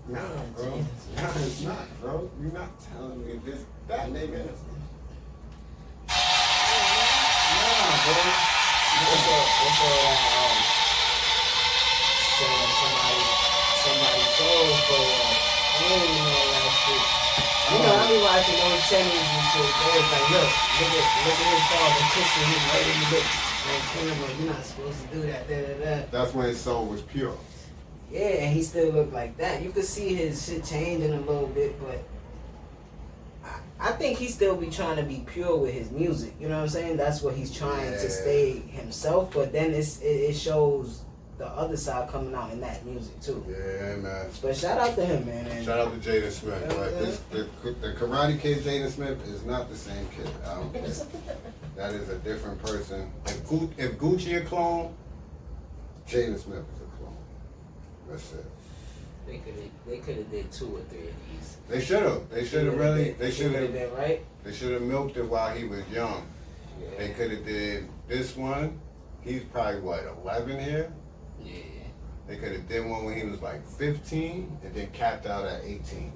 Nah, bro. Nah, it's not, bro. You're not telling me this, that nigga. Nah, bro. What's up, saying somebody sold for fame and all that shit. You know, I be watching those channels and shit. They're like, look at his father kissing his lady lips on camera. You're not supposed to do that, da. That's when his soul was pure. Yeah, and he still looked like that. You could see his shit changing a little bit, but I think he still be trying to be pure with his music. You know what I'm saying? That's what he's trying to stay himself. But then it shows the other side coming out in that music too. Yeah, man. But shout out to him, man. And shout out to Jaden Smith. But the Karate Kid Jaden Smith is not the same kid. I don't care. That is a different person. If Gucci a clone, Jaden Smith is a clone. That's it. They could have did 2 or 3 of these. They should have. They should have really. They should have. Right. They should have milked it while he was young. Yeah. They could have did this one. He's probably what, 11 here. Yeah. They could have did one when he was like 15 and then capped out at 18.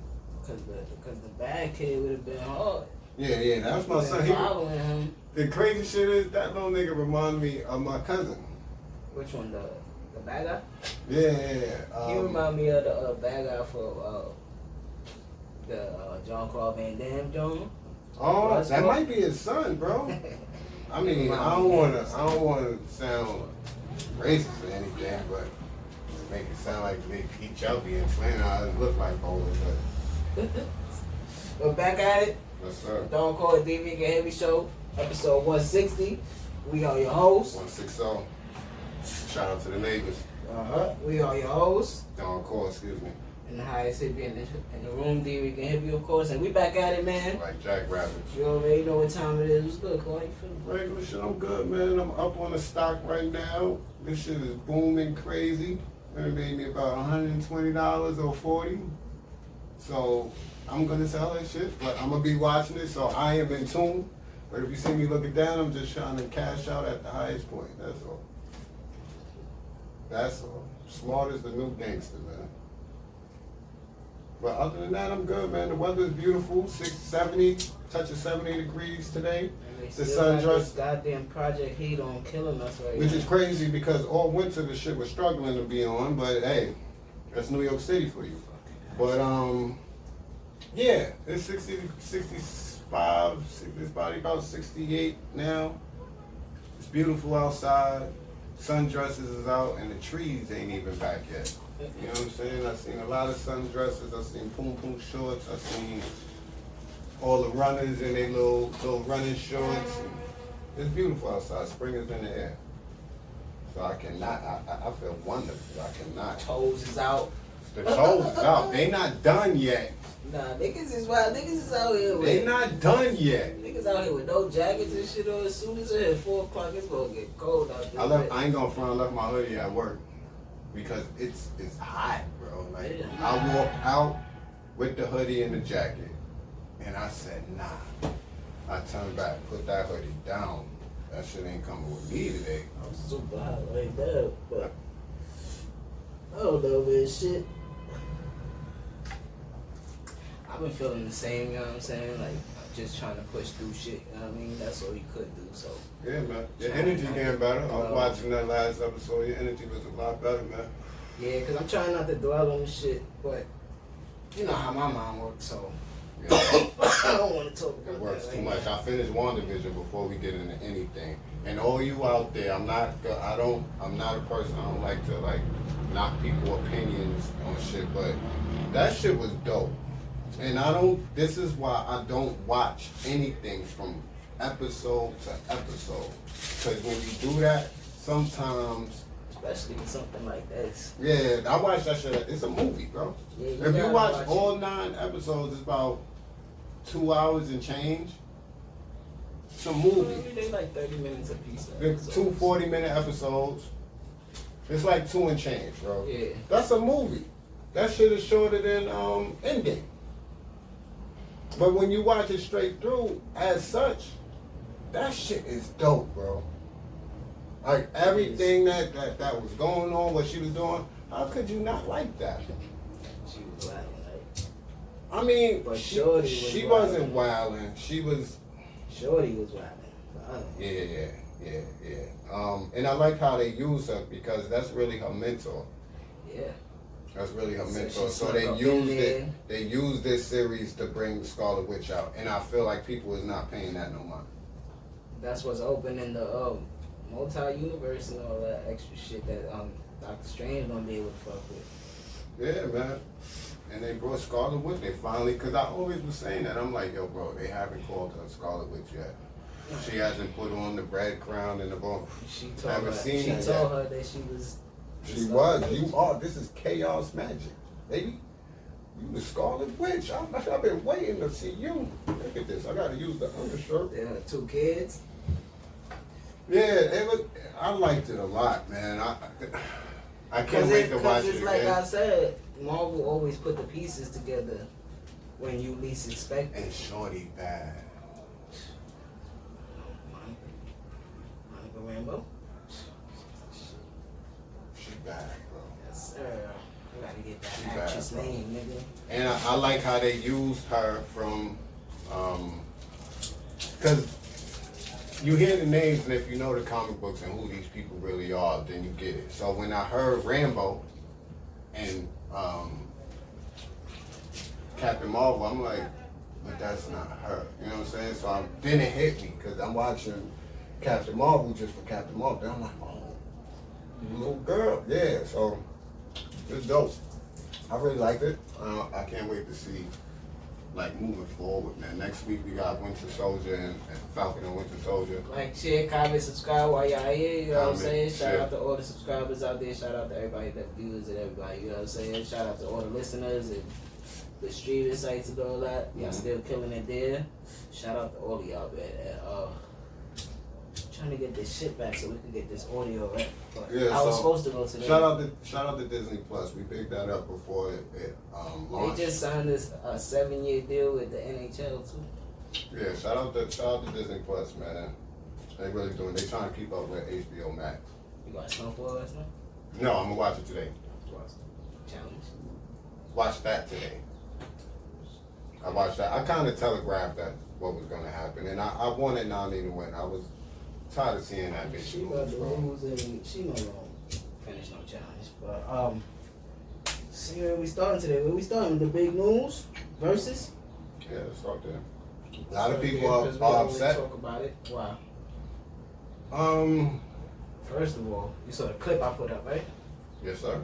Cause the bad kid would have been hard. Yeah, that was my son. Following him. The crazy shit is that little nigga reminded me of my cousin. Which one, the bad guy? Yeah. He remind me of the bad guy for the John Claude Van Damme John. Oh, that might be his son, bro. I mean, I don't wanna sound racist or anything, but make it sound like they each other and Flynn look like bowlers, but We're back at it. yes, sir. Don Core And Dricanhippie Show, episode 160. We are your hosts. 160. Shout out to the neighbors. We are your hosts. Don Core, excuse me. And the highest hippie in the room, Dricanhippie, of course. And we back at it, man. Like Jack Rabbit. You already know what time it is. What's good, Corey? You feeling? Regular shit, I'm good, man. I'm up on the stock right now. This shit is booming crazy. It made me about $120 or $40. So I'm gonna sell that shit, but I'm gonna be watching it, so I am in tune. But if you see me looking down, I'm just trying to cash out at the highest point. That's all. That's all. Smart as the new gangster, man. But other than that, I'm good, man. The weather's beautiful. 70, touching 70 degrees today. The sun just goddamn Project Heat on killing us right now. which is crazy because all winter the shit was struggling to be on, but hey, that's New York City for you. But yeah, it's 65, it's probably about 68 now. It's beautiful outside. Sundresses is out and the trees ain't even back yet. You know what I'm saying? I've seen a lot of sundresses. I've seen poom shorts. I've seen all the runners in their little running shorts. It's beautiful outside. Spring is in the air. So I cannot, I feel wonderful. I cannot. Toes is out. The toes is out. They not done yet. Nah, niggas is wild. Niggas is out here with... They not done yet. Niggas out here with no jackets and shit on. As soon as it hit 4 o'clock, it's gonna get cold out there. I ain't gonna front. I left my hoodie at work because it's hot, bro. Like Yeah. I walked out with the hoodie and the jacket, and I said, nah. I turned back, put that hoodie down. That shit ain't coming with me today. I'm super hot like that, but I don't know, man. Shit. I've been feeling the same, you know what I'm saying? Like, just trying to push through shit, you know what I mean? That's all you could do, so. Yeah, man. Your energy getting better. I was watching that last episode. Your energy was a lot better, man. Yeah, because I'm trying not to dwell on shit, but you know how my mind works, so. Yeah. I don't want to talk about It works that too right much. now. I finished WandaVision before we get into anything. And all you out there, I'm not a person, I don't like to knock people's opinions on shit, but that shit was dope. And this is why I don't watch anything from episode to episode. Because when you do that, sometimes... Especially with something like this. Yeah, I watch that shit. It's a movie, bro. Yeah, If you watch it. all 9 episodes, it's about 2 hours and change. It's a movie. They like 30 minutes a piece. They're 2 40-minute episodes. It's like 2 and change, bro. Yeah. That's a movie. That shit is shorter than Endgame. But when you watch it straight through, as such, that shit is dope, bro. Like everything that was going on, what she was doing, how could you not like that? She was wild. I mean, But she Shorty wasn't wilding. She was. Shorty was wilding. Yeah. And I like how they use her because that's really her mentor. Yeah. That's really her So mentor. she So snuck they up used in it. there. They used this series to bring the Scarlet Witch out, and I feel like people is not paying that no mind. That's what's open in the multi-universe and all that extra shit that Doctor Strange gonna be able to fuck with. Yeah, man. And they brought Scarlet Witch. They finally, because I always was saying that. I'm like, yo, bro, they haven't called her Scarlet Witch yet. She hasn't put on the red crown and the bone. She told Haven't her. seen She that told yet. her that she was. She was. You are. This is chaos magic, baby. You the Scarlet Witch. I've been waiting to see you. Look at this. I got to use the undershirt. They had 2 kids. Yeah, I liked it a lot, man. I can't wait to watch it It's like again. I said, Marvel always put the pieces together when you least expect it. And Shorty bad. Monica Rambeau. She bad, bro. Yes, sir. You gotta get She that bad, actress bro. name, nigga. And I like how they used her from, because you hear the names, and if you know the comic books and who these people really are, then you get it. So when I heard Rambo and Captain Marvel, I'm like, but that's not her. You know what I'm saying? So then it hit me, because I'm watching Captain Marvel just for Captain Marvel. Then I'm like, oh, little girl. Yeah, so it's dope. I really liked it. I can't wait to see, like, moving forward, man. Next week we got Winter Soldier and Falcon and Winter Soldier. Like, share, comment, subscribe while y'all here. You know what I'm Comment, saying? Shout share. out to all the subscribers out there. Shout out to everybody that viewers and everybody. You know what I'm saying? Shout out to all the listeners and the streaming sites and all that. Y'all still killing it there. Shout out to all of y'all, man. And, trying to get this shit back so we can get this audio right. But Yeah, I was so supposed to go to Shout out to Disney Plus. We picked that up before it launched. They just signed this 7-year deal with the NHL too. Yeah, shout out to Disney Plus, man. They really doing. They trying to keep up with HBO Max. You got Snowfall last night? No, I'm gonna watch it today. Challenge. Watch that today. I watched that. I kind of telegraphed that what was gonna happen, and I wanted Nani to win. I was tired of seeing that bitch She lose, about to bro. lose and she not gonna finish no challenge. But see where we starting today. Where we starting? The big news versus. Yeah, let's start there. A lot of people Because we are always upset. talk about it. Why? Um, First of all, you saw the clip I put up, right? yes, sir.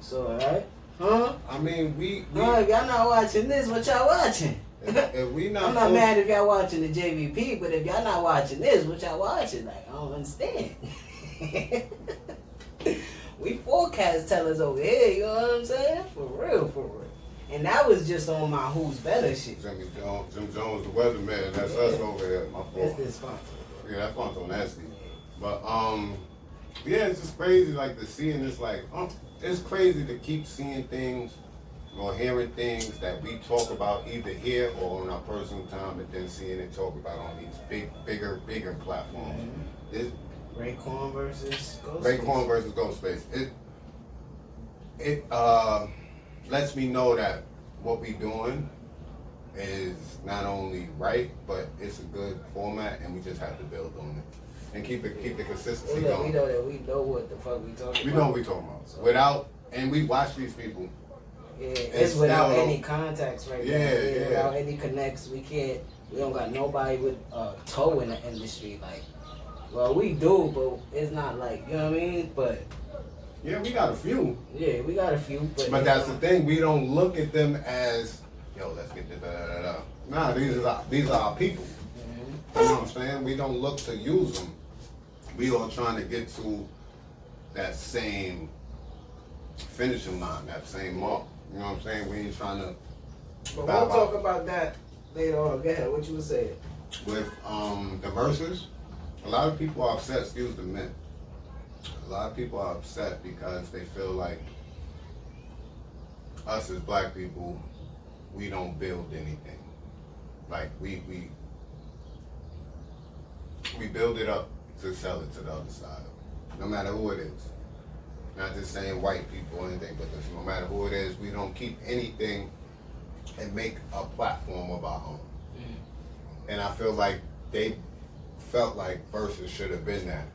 So alright? Huh? I mean, we If y'all not watching this, what y'all watching? if we not. I'm not mad if y'all watching the JVP, but if y'all not watching this, what y'all watching? Like, I don't understand. We forecast tellers over here, you know what I'm saying? For real, for real. And that was just on my Who's Better shit. Jim Jones, the weatherman. That's us over here. My That's fault. this sponsor. Yeah, that phone's so nasty. But yeah, it's just crazy. Like to seeing this, like it's crazy to keep seeing things or hearing things that we talk about either here or on our personal time, but then seeing it talked about on these bigger platforms. It's Raekwon versus Ghostface. Raekwon versus Ghostface. It lets me know that what we doing is not only right, but it's a good format, and we just have to build on it and keep the consistency We going. know that we know what the fuck we talking We about. know what we talking about. And we watch these people. Yeah, it's without still- any contacts right Yeah, now. yeah. Without any connects, we don't got nobody with toe in the industry. Like, well, we do, but it's not like, you know what I mean? But Yeah, we got a few. yeah, we got a few. But that's the thing. We don't look at them as, yo, let's get this, Nah, these are our people. Mhm. You know what I'm saying? We don't look to use them. We all trying to get to that same finishing line, that same mark. You know what I'm saying? We ain't trying to But bow we'll out. talk about that later on. Go ahead, what you was saying? With the verses, a lot of people are upset, excuse the men. A lot of people are upset because they feel like us as black people, we don't build anything. Like we build it up to sell it to the other side. No matter who it is. Not just saying white people or anything, but no matter who it is, we don't keep anything and make a platform of our own. And I feel like they felt like Verzuz should have been that.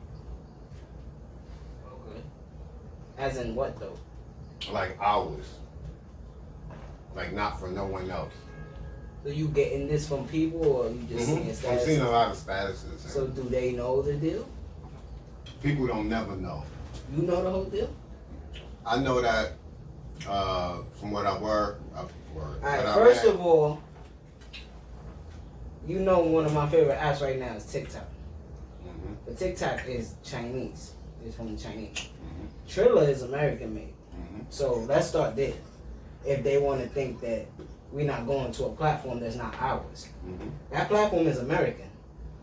Okay. As in what though? Like ours. Like not for no one else. So you getting this from people, or you just seeing statuses? I'm seeing a lot of statuses. So do they know the deal? People don't never know. You know the whole deal? I know that from what I work. Alright, first of all, you know one of my favorite apps right now is TikTok. Mm-hmm. But TikTok is Chinese. It's from the Chinese. Mm-hmm. Triller is American made. Mm-hmm. So let's start there. If they want to think that we're not going to a platform that's not ours. Mm-hmm. That platform is American.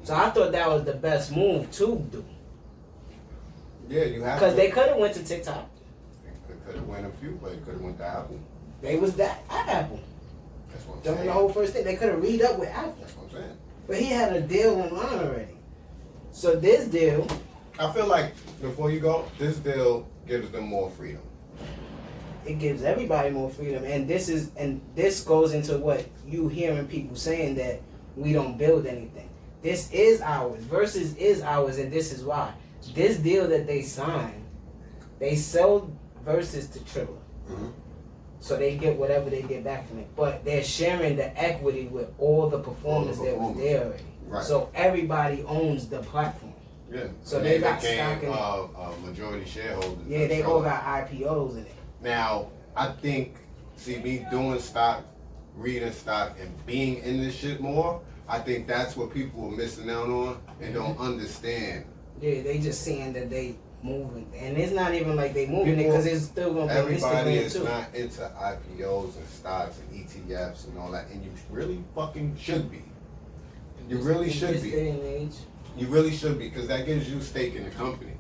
So I thought that was the best move to do. Yeah, you have Because to. they could have went to TikTok. They could have went a few, but they could have went to Apple. They was that at Apple. That's what I'm During saying. the whole first thing, they could have read up with Apple. That's what I'm saying. But he had a deal in line already. So this deal, I feel like before you go, this deal gives them more freedom. it gives everybody more freedom, and this goes into what you hearing people saying, that we don't build anything. This is ours. Verzuz is ours, and this is why. This deal that they signed, they sell Verzuz to Triller. Mm-hmm. So they get whatever they get back from it. But they're sharing the equity with all the performers that was there already. Right. So everybody owns the platform. Yeah. So and they got became stock in it. Majority shareholders. Yeah, they all got IPOs in it. Now, I think, see, me doing stock, reading stock, and being in this shit more, I think that's what people are missing out on and don't understand. Yeah, they just saying that they moving, and it's not even like they moving it People- because it's still gonna be Everybody Instagram is too. not into IPOs and stocks and ETFs and all that, and you really fucking should be. You really In should this be. day and age. You really should be, because that gives you stake in the company.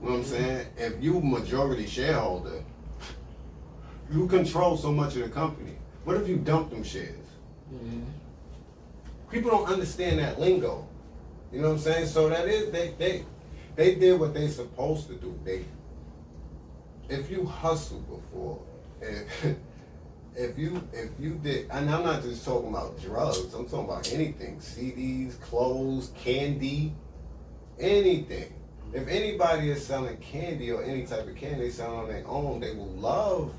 You know what I'm saying? If you majority shareholder, you control so much of the company. What if you dump them shares? Mm-hmm. People don't understand that lingo. You know what I'm saying? So that is they did what they supposed to do. If you hustle before, if you did, and I'm not just talking about drugs, I'm talking about anything, CDs, clothes, candy, anything. If anybody is selling candy or any type of candy they sell on their own, they will love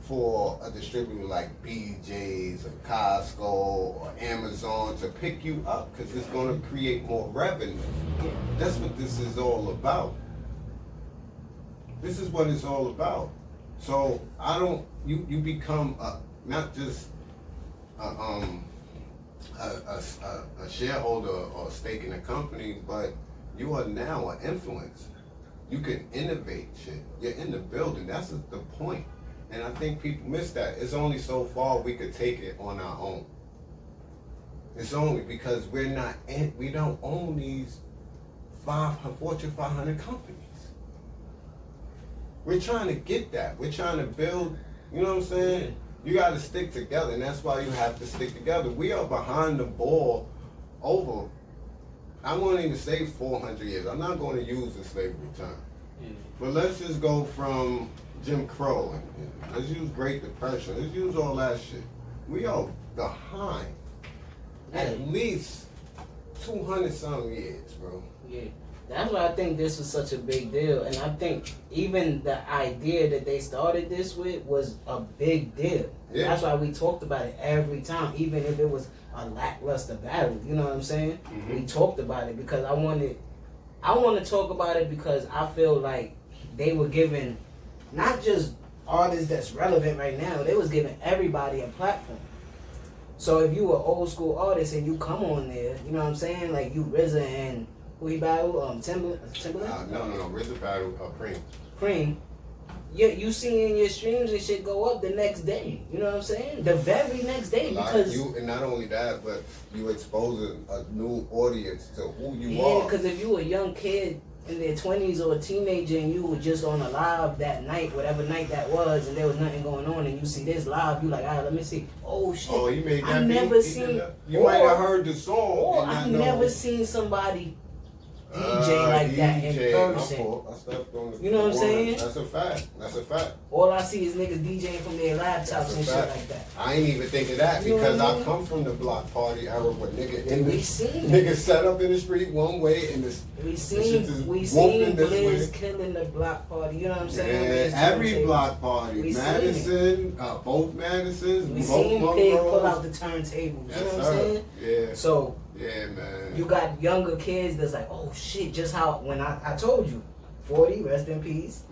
for a distributor like BJ's or Costco or Amazon to pick you up, because it's going to create more revenue. That's what this is all about. This is what it's all about. So you become not just a shareholder or stake in a company, but you are now an influencer. You can innovate shit. You're in the building. That's the point. And I think people miss that. It's only so far we could take it on our own. It's only because we don't own these Fortune 500 companies. We're trying to get that. We're trying to build, you know what I'm saying? You got to stick together, and that's why you have to stick together. We are behind the ball over, I won't even say 400 years. I'm not going to use the slavery term. But let's just go from Jim Crow, and let's use Great Depression. Let's use all that shit. We are behind at least 200 some years, bro. Yeah. That's why I think this was such a big deal. And I think even the idea that they started this with was a big deal. Yeah. That's why we talked about it every time, even if it was a lackluster battle. You know what I'm saying? Mm-hmm. We talked about it because I want to talk about it because I feel like they were giving not just artists that's relevant right now, they was giving everybody a platform. So if you were an old school artist and you come on there, you know what I'm saying? Like you RZA and who he battle? Timberland? No. RZA battle Cream. Cream. You seeing your streams and shit go up the next day. You know what I'm saying? The very next day, because And not only that, but you exposing a new audience to who you yeah, are. because if you were a young kid in their 20s or a teenager and you were just on a live that night, whatever night that was, and there was nothing going on, and you see this live, you like, all right, let me see. Oh shit! Oh, he made that I beat? never He seen. did that? You might have heard the song. Or and I've not know. never seen somebody DJ like that in DJ, person. I stepped on the You know what I'm saying? That's a fact. That's a fact. All I see is niggas DJing from their laptops That's a and shit fact. like that. I ain't even think of that You know because what I I mean? come from the block party era where We seen it. niggas set up in the street one way and this We shit is seen wolfing this Blizz way. killing the block party. You know what I'm saying? Yeah, every block party. We seen Madison, both Madisons, We both seen Pig pull Monroes. out the turntables. Yes, You know what I'm sir. saying? Yeah. So Yeah, man. you got younger kids that's like, oh shit, just how when I told you, 40, rest in peace.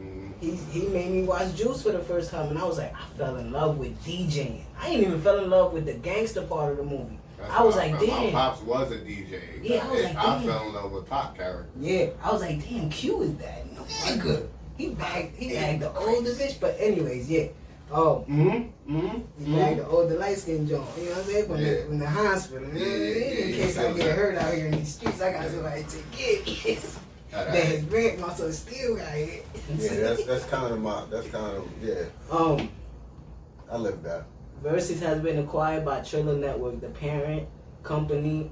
He made me watch Juice for the first time, and I was like, I fell in love with DJing. I ain't even fell in love with the gangster part of the movie. I was like, damn. My pops was a DJ. Yeah, I was like, I damn. fell in love with pop character. Yeah, I was like, damn, Q is that nigga. He bagged the older bitch, but anyways, yeah. Oh, he bagged the older light skinned joint. You know what I'm saying? From the hospital. You know what I mean? In case I get hurt out here in these streets, I got somebody to take care of. Then his rent, my son still got hit. Yeah, that's kind of yeah. I live that. Verzuz has been acquired by Triller Network, the parent company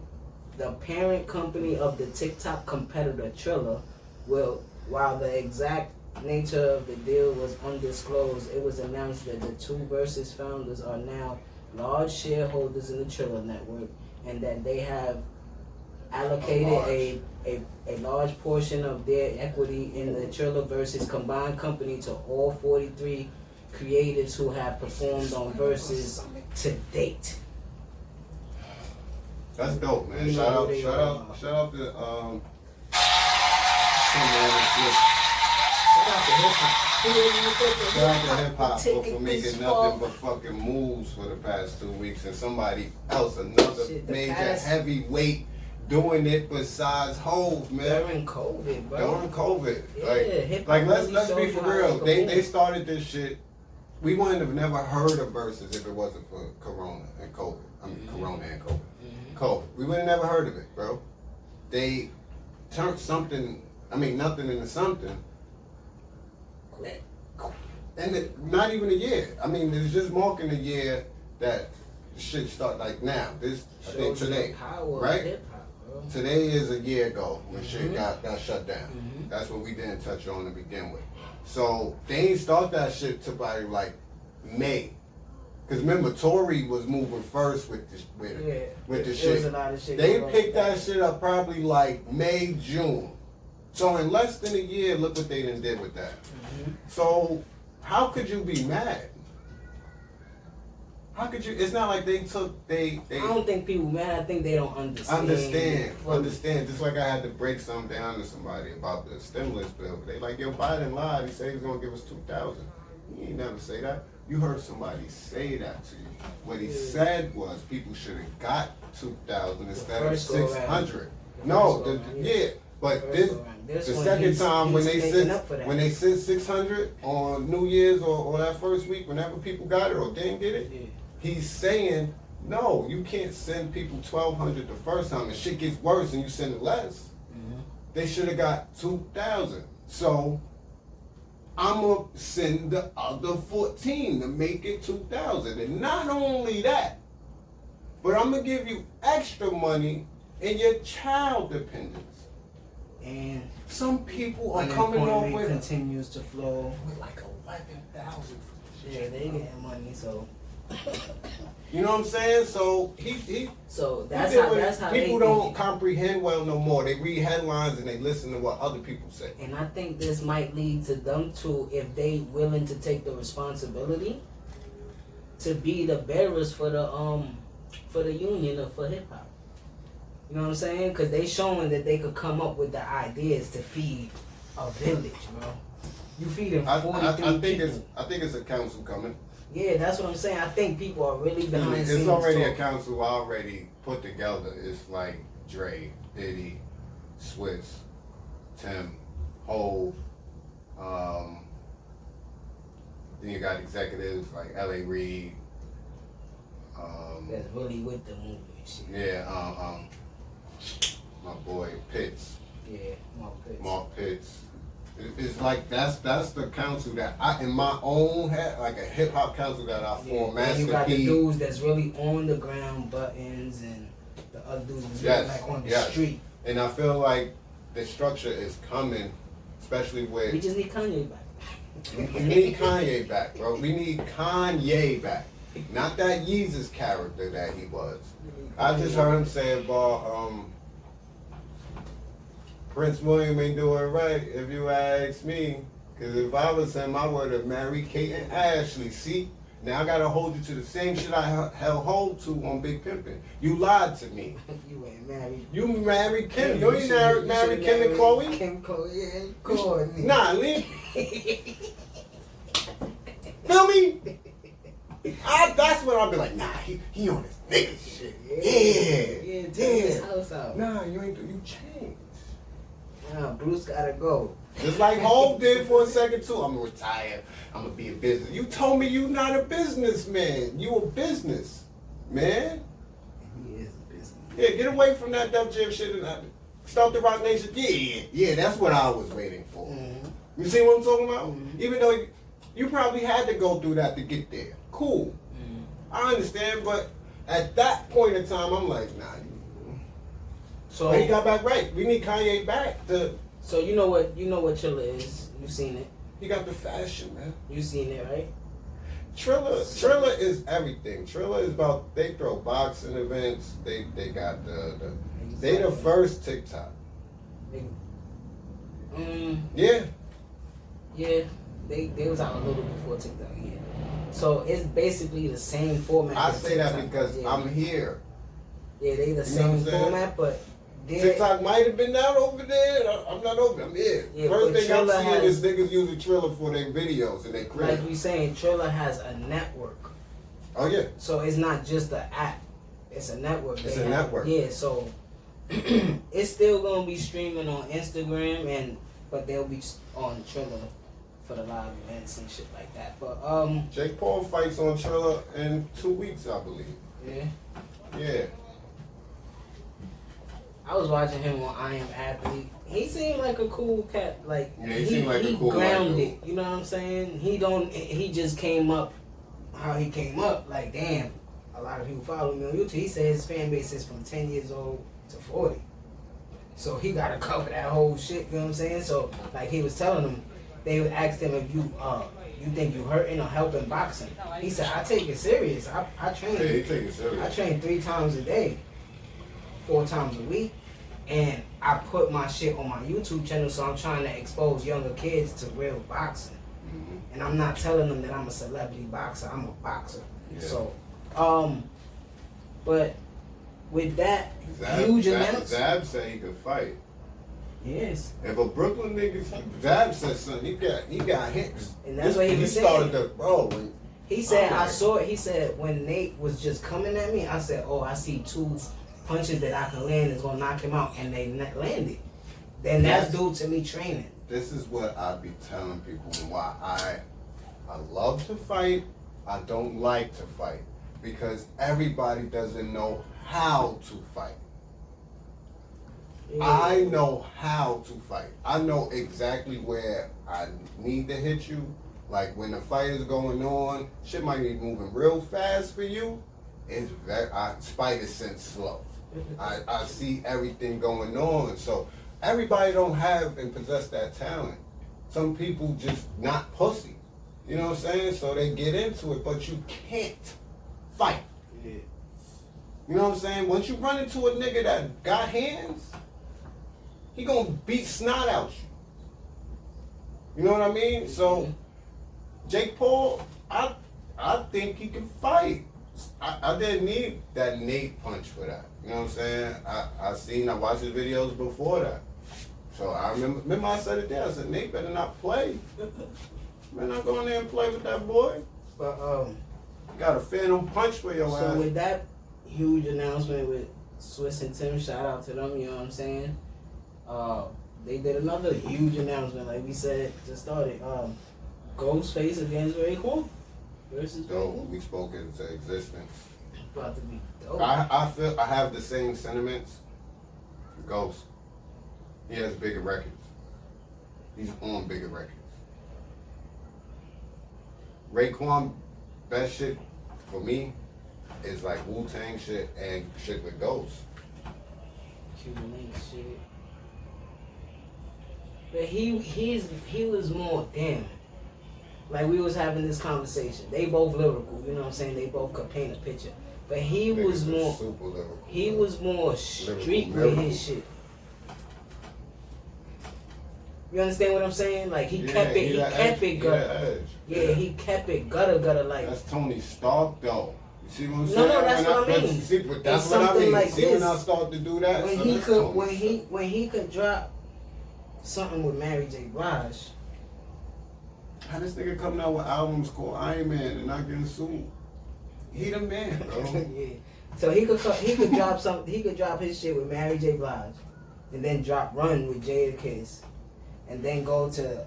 of the TikTok competitor Triller. While the exact nature of the deal was undisclosed, it was announced that the two Verzuz founders are now large shareholders in the Triller Network, and that they have allocated a large portion of their equity in the Triller Verzuz combined company to all 43 creatives who have performed on Verzuz to date. That's dope, man. You Shout know out who they to Shout out to hip hop for making nothing but fucking moves for the past 2 weeks, and somebody else, another major heavyweight, doing it besides Hov, man. During COVID, bro. During COVID, Yeah, like let's really be showed for you real. how They started this shit. We wouldn't have never heard of Verzuz if it wasn't for Corona and COVID. I mean, Corona and COVID. COVID. We would have never heard of it, bro. They turned nothing into something. And not even a year. I mean, it's just marking a year that the shit start like now. This, I think today, right? Today is a year ago when shit got shut down. That's what we didn't touch on to begin with. So they ain't start that shit till by like May. Cause remember, Tory was moving first with the shit. Was a lot of shit They picked that shit up probably like May, June. So in less than a year, look what they done did with that. So how could you be mad? How could you? It's not like they took I don't think people mad. I think they don't understand. Understand. Just like I had to break something down to somebody about the stimulus bill. They like, yo, Biden lied. He said he was gonna give us 2,000. He ain't never say that. You heard somebody say that to you. What he said was people should have got 2,000 instead of 600. But the second time when they said 600 on New Year's or that first week, whenever people got it or didn't get it, he's saying, no, you can't send people 1,200 the first time. The shit gets worse and you send it less. They should have got 2,000. So I'm gonna send the other 14 to make it 2,000. And not only that, but I'm gonna give you extra money in your child dependence. And some people are coming off with continues to flow with like 11,000. Yeah, they getting money, so you know what I'm saying? So that's how they people don't comprehend well no more. They read headlines and they listen to what other people say. And I think this might lead to them to, if they willing to take the responsibility to be the bearers for the union or for hip hop. You know what I'm saying? Because they showing that they could come up with the ideas to feed a village, bro. You feeding 43 people. I think it's a council coming. Yeah, that's what I'm saying. I think people are really behind the scenes. It's already a council already put together. It's like Dre, Diddy, Swiss, Tim, Hov. Then you got executives like L.A. Reid. That's really with the movie and shit. Yeah, my boy Pitts. Yeah, Mark Pitts. It's like that's the council that I, in my own head, like a hip hop council that I formed. And you got the dudes that's really on the ground, Buttons, and the other dudes that's really like on the street. And I feel like the structure is coming, especially with. We just need Kanye back. You need Kanye back, bro. We need Kanye back. Not that Yeezus character that he was. I just heard him say about Prince William ain't doing right, if you ask me. Because if I was him, I would have married Kate and Ashley. See? Now I gotta hold you to the same shit I held hold to on Big Pimpin'. You lied to me. You ain't married. You married Kim. You ain't married Kim and Chloe? Kim, Chloe, and Courtney. Nah, leave. Feel me? That's when I'll be like, nah, he on his nigga shit. Yeah, take his house out. Nah, you changed. Nah, Bruce gotta go. Just like Hov did for a second too. I'm gonna retire. I'm gonna be a business. You told me you not a businessman. You a business man. He is a business. Yeah, get away from that Def Jam shit and start the Rock Nation. Yeah, that's what I was waiting for. Mm-hmm. You see what I'm talking about? Mm-hmm. Even though you probably had to go through that to get there. Cool. Mm-hmm. I understand, but at that point in time, I'm like, nah. So but he got back right. We need Kanye back to. So you know what Triller is. You seen it. He got the fashion, man. You seen it, right? Triller is everything. Triller is about, they throw boxing events. They got they the first TikTok. Yeah. Yeah. They was out a little before TikTok. Yeah. So it's basically the same format. I say TikTok, that because yeah. I'm here. Yeah, they the You know same what I'm format, but TikTok might have been out over there. I'm not over. I'm here. Yeah, First thing I'm Triller seeing is niggas using Triller for their videos and they create. like you saying, Triller has a network. Oh yeah. So it's not just an app; it's a network. It's a network. Yeah, so it's still gonna be streaming on Instagram but they'll be on Triller for the live events and shit like that. But Jake Paul fights on Triller in 2 weeks, I believe. yeah. Yeah. I was watching him on I Am Athlete. He seemed like a cool cat. Like Yeah, he seemed like a cool grounded. white dude. You know what I'm saying? He just came up how he came up. Like damn, a lot of people follow me on YouTube. He said his fan base is from 10 years old to 40. So he got to cover that whole shit. You know what I'm saying? So like he was telling them, they would ask him if you think you hurting or helping boxing. He said I take it serious. I train. Yeah, he take it serious. I train 3 times a day, 4 times a week. And I put my shit on my YouTube channel, so I'm trying to expose younger kids to real boxing. Mm-hmm. And I'm not telling them that I'm a celebrity boxer. I'm a boxer. Yeah. So, but with that huge announcement, Zab said he could fight. yes. If a Brooklyn nigga, Zab said something, he got hit. And that's what he was started saying. to, bro. He said, I'm I like- saw it. He said, when Nate was just coming at me, I said, oh, I see 2 punches that I can land is gonna knock him out, and they landed. Then that's due to me training. This is what I be telling people and why I love to fight. I don't like to fight because everybody doesn't know how to fight. Yeah. I know how to fight. I know exactly where I need to hit you. Like when the fight is going on, shit might be moving real fast for you. It's very spider sense slow. I see everything going on. So everybody don't have and possess that talent. Some people just not pussy. You know what I'm saying? So they get into it, but you can't fight. Yeah. You know what I'm saying? Once you run into a nigga that got hands, he gonna beat snot out you. You know what I mean? So Jake Paul, I think he can fight. I didn't need that Nate punch for that. You know what I'm saying? I watched his videos before that. So I remember I said it there. I said, Nate better not play. Better not go in there and play with that boy. But You got a phantom punch for your so ass. with that huge announcement with Swiss and Tim, shout out to them. You know what I'm saying? They did another huge announcement, like we said to start it. Ghostface against raekwon versus raekwon. We spoke it into existence. About to be dope. I feel I have the same sentiments. Ghost. He has bigger records. He's on bigger records. Raekwon, best shit for me is like Wu-Tang shit and shit with Ghost. Cuban link shit. But he was more damn. Like we was having this conversation. They both lyrical, you know what I'm saying? They both could paint a picture. But he was more super lyrical, he was more street with his shit. You understand what I'm saying? Like he kept it gutter. Yeah, he kept it gutter like. That's Tony Stark though. You see what I'm saying? No, that's what I mean. See, that's what I mean. Like see when I start to do that. When he could drop something with Mary J. Blige. How this nigga coming out with albums called Iron Man and not getting sued? He the man, bro. Yeah. So he could drop something. He could drop his shit with Mary J. Blige, and then drop Run with Jadakiss, and then go to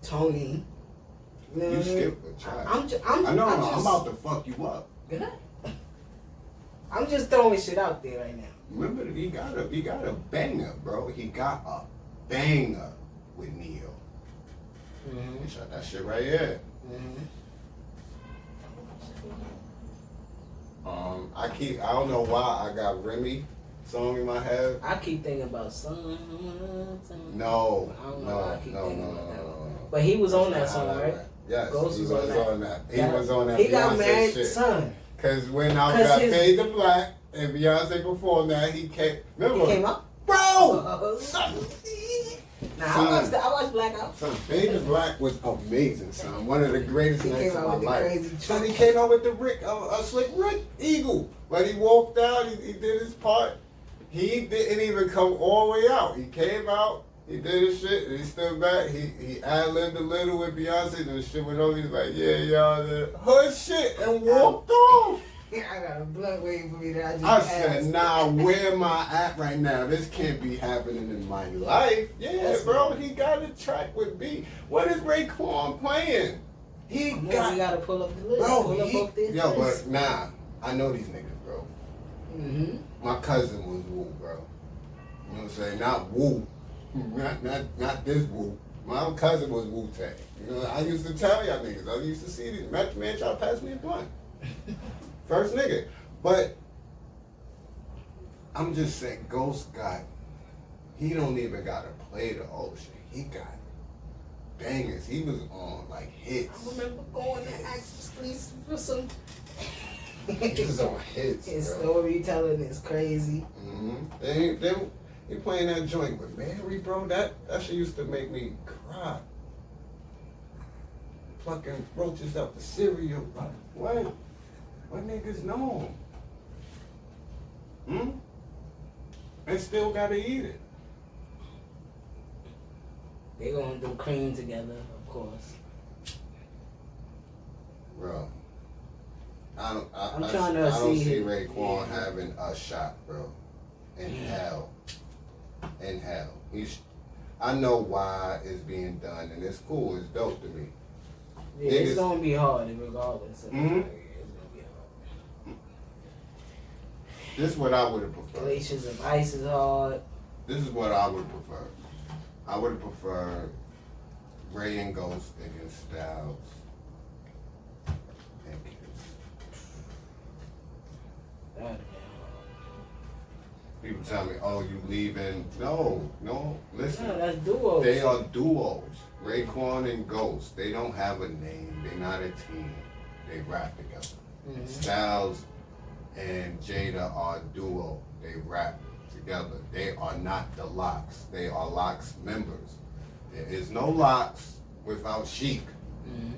Tony. You know you skipped a track. I'm about to fuck you up. Good. I'm just throwing shit out there right now. Remember, he got a banger, bro. He got a banger with Neo. Mm-hmm. He shot that shit right here. Mm-hmm. I don't know why I got Remy song in my head. I keep thinking about some. No. But he was on that song, right? Yes, Ghost he was on that. He was on that. He Beyonce got married, shit. son. Cause when I got Fade to Black and Beyonce performed that, he came. Remember? He came up, bro. I watched Blackout. Son, Fade to Black was amazing, son. One of the greatest nights of my life. Son, he came out with the Slick Rick Eagle. When he walked out, he did his part. He didn't even come all the way out. He came out, he did his shit, and he stood back. He ad-libbed a little with Beyonce, and the shit went over. He's like, yeah, y'all, the hood shit, and walked off. I got a blunt waiting for me that I said, nah, where am I at right now? This can't be happening in my life. Yeah, bro, he got a track with B. What is Raekwon playing? We gotta pull up the list. Bro, but nah, I know these niggas, bro. Mm-hmm. My cousin was Wu, bro. You know what I'm saying? Not Wu. Not this Wu. My cousin was Wu-Tang. You know, I used to tell y'all niggas. I used to see these. Man try to pass me a blunt. First nigga. But I'm just saying, Ghost he don't even gotta play the old shit. He got bangers. He was on like hits. I remember going to Access Police for some. He was on hits. His storytelling is crazy. Mm-hmm. They playing that joint with Mary, bro. That shit used to make me cry. Plucking roaches out the cereal. What? What niggas know? They still gotta eat it. They gonna do cream together, of course. Bro. I don't see Raekwon having a shot, bro. In hell. I know why it's being done, and it's cool. It's dope to me. Yeah, it's gonna be hard regardless. It's gonna be hard. This is what I would have preferred. Glaciers of Ice is hard. This is what I would prefer. I would have preferred Ray and Ghost against Styles and Kiss. That'd be hard. People tell me, oh, you leaving. No, listen. No, that's duos. They are duos. Raekwon and Ghost. They don't have a name. They're not a team. They rap together. Mm-hmm. Styles and Jada are a duo. They rap together. They are not the Locks. They are Locks members. There is no Locks without Sheik. Mm-hmm.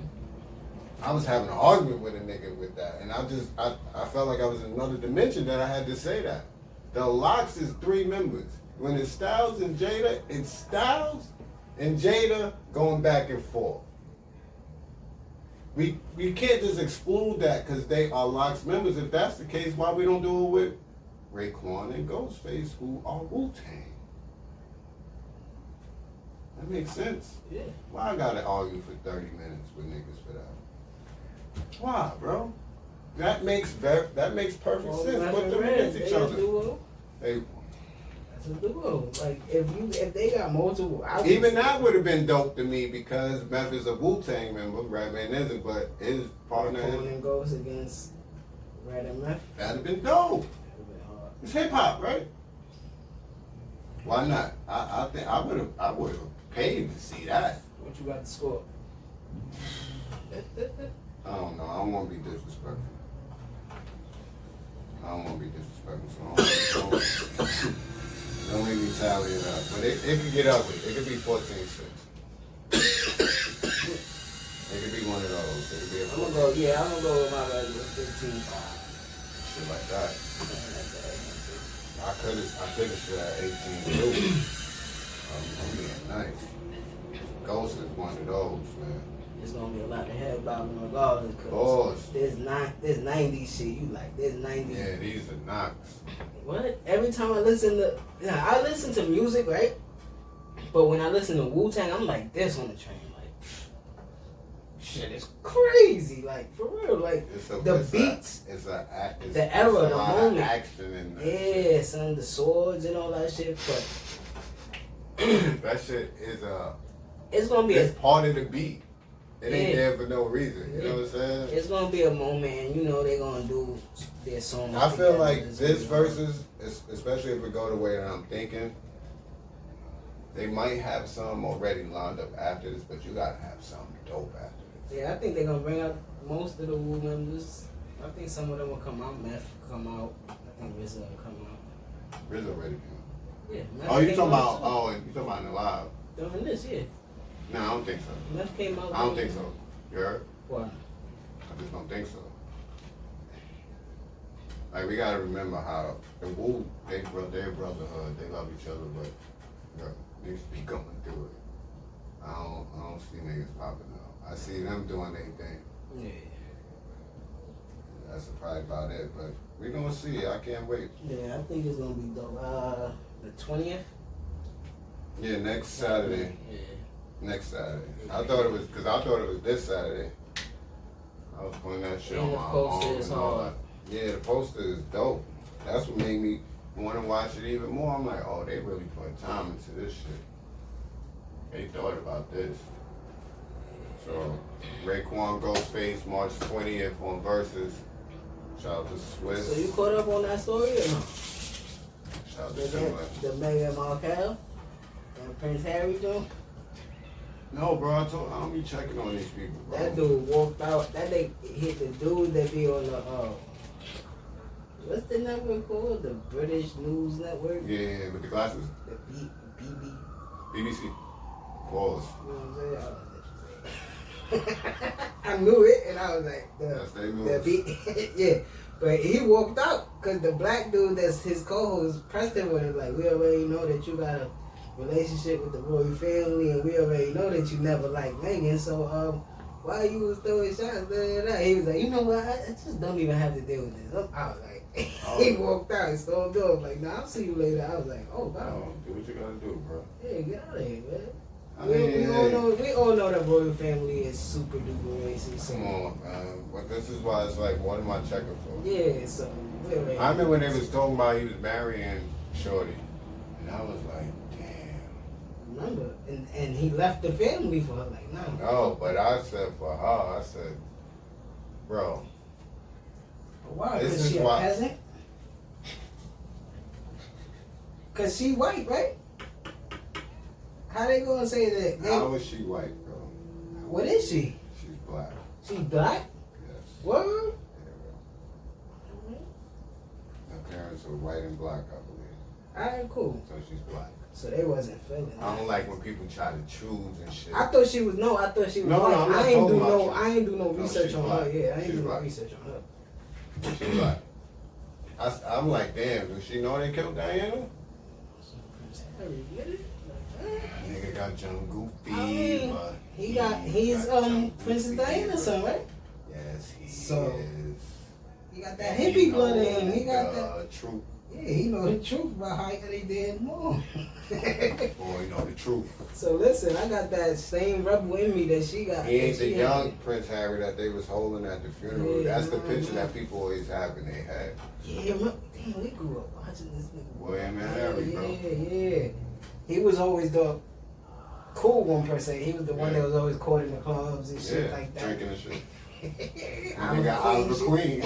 I was having an argument with a nigga with that, and I felt like I was in another dimension that I had to say that. The Locks is 3 members. When it's Styles and Jada, it's Styles and Jada going back and forth. We can't just exclude that because they are Locks members. If that's the case, why we don't do it with Raekwon and Ghostface, who are Wu-Tang? That makes sense. Yeah. Why I gotta argue for 30 minutes with niggas for that? Why, bro? That makes perfect sense. Put them against each other. That's a duo. Like if they got multiple, even that would have been dope to me because Meth is a Wu-Tang member, Redman isn't, but his partner goes against Red and Meth. That'd have been dope. It's hip hop, right? Why not? I think I would have paid to see that. What you got to score? I don't know. I don't want to be disrespectful. I don't want to be disrespectful, so don't make me tally it up. But it could get ugly. It could be 14-6. It could be one of those. It could be a I'm gonna go. Yeah, I'm gonna go with my regular 15-5. shit like that. I could have shit at 18 too. I'm being nice. Ghost is one of those, man. It's gonna be a lot of head bobbing regardless, cause there's 90s shit. You like there's 90s. Yeah, these are knocks. What? Every time I listen to music, right? But when I listen to Wu-Tang, I'm like this on the train. Like, shit is crazy. Like, for real. Like, the beats. The era, the moment. Action in that yeah, son, the swords and all that shit. But that shit is it's gonna be it's part of the beat. It ain't there for no reason. You know what I'm saying? It's gonna be a moment, and you know they're gonna do their song. I feel like this versus, especially if we go the way that I'm thinking, they might have some already lined up after this, but you gotta have something dope after this. Yeah, I think they're gonna bring out most of the Wu members. I think some of them will come out. Meth come out. I think RZA will come out. RZA already came. Yeah. Oh, you talking about? Oh, you talking about in the live? Doing this, yeah. No, I don't think so. Meth came out. I don't think so. You heard? Why? I just don't think so. Like, we gotta remember how the Wu, their brotherhood, they love each other, but niggas be going through it. I don't see niggas popping out. I see them doing their thing. Yeah. That's probably about it, but we gonna see. I can't wait. Yeah, I think it's gonna be dope. The 20th. Yeah, next Saturday. Yeah. Next Saturday. I thought it was this Saturday. I was putting that shit on my phone and all that. Yeah, the poster is dope. That's what made me want to watch it even more. I'm like, oh, they really put time into this shit. They thought about this. So, raekwon, Ghostface, March 20th on Verzuz. Shout out to Swiss. So you caught up on that story or no? Shout out to Soulja. The Meghan Markle and Prince Harry joint? No, bro, I don't be checking on these people, bro. That dude walked out. That they hit the dude that be on the what's the network called? The British News Network. Yeah, with the glasses. The BB. BBC. Pause. You know what I'm saying? I knew it, and I was like, the B. Yeah, but he walked out because the black dude that's his co-host pressed him with it like, we already know that you got a relationship with the royal family, and we already know that you never liked Meghan, so why you was throwing shots? He was like, you know what, I just don't even have to deal with this. I was like, he walked out and stormed off like, nah, I'll see you later. I was like, oh wow. Oh, do what you gotta do, bro. Yeah, get out of here, man. We all know the royal family is super duper racist. So. Come on, man. But this is why it's like, what am I checking for? Yeah, so. I remember when they was talking about he was marrying Shorty, and I was like, remember, and he left the family for her, like, nah. no, but I said for her, I said, bro. Why? Because she a peasant? Because she white, right? How they gonna say that? How is she white, bro? What is she? She's black. She black? Yes. What? Yeah, her parents were white and black, I believe. Alright, cool. So she's black. So they wasn't feeling that. I don't like when people try to choose and shit. I thought she was white. No, I ain't do no research on her. Yeah, I ain't do no research on her. She's black. I'm like, damn, does she know they killed Diana? Nigga got John Goofy, I mean, but he's Princess Diana's son, right? Yes, he so, is. He got that hippie blood in him. He got that truth. Yeah, he know the truth about how they did mom. Boy, you know the truth. So listen, I got that same rebel in me that she got. He ain't the young Prince Harry that they was holding at the funeral. Yeah, that's the picture that people always have in their head. Yeah, damn, we grew up watching this nigga. William and Harry, bro. Yeah. He was always the cool one per se. He was the one that was always caught in the clubs and shit like that. Drinking and shit. Nigga, Oliver Queen.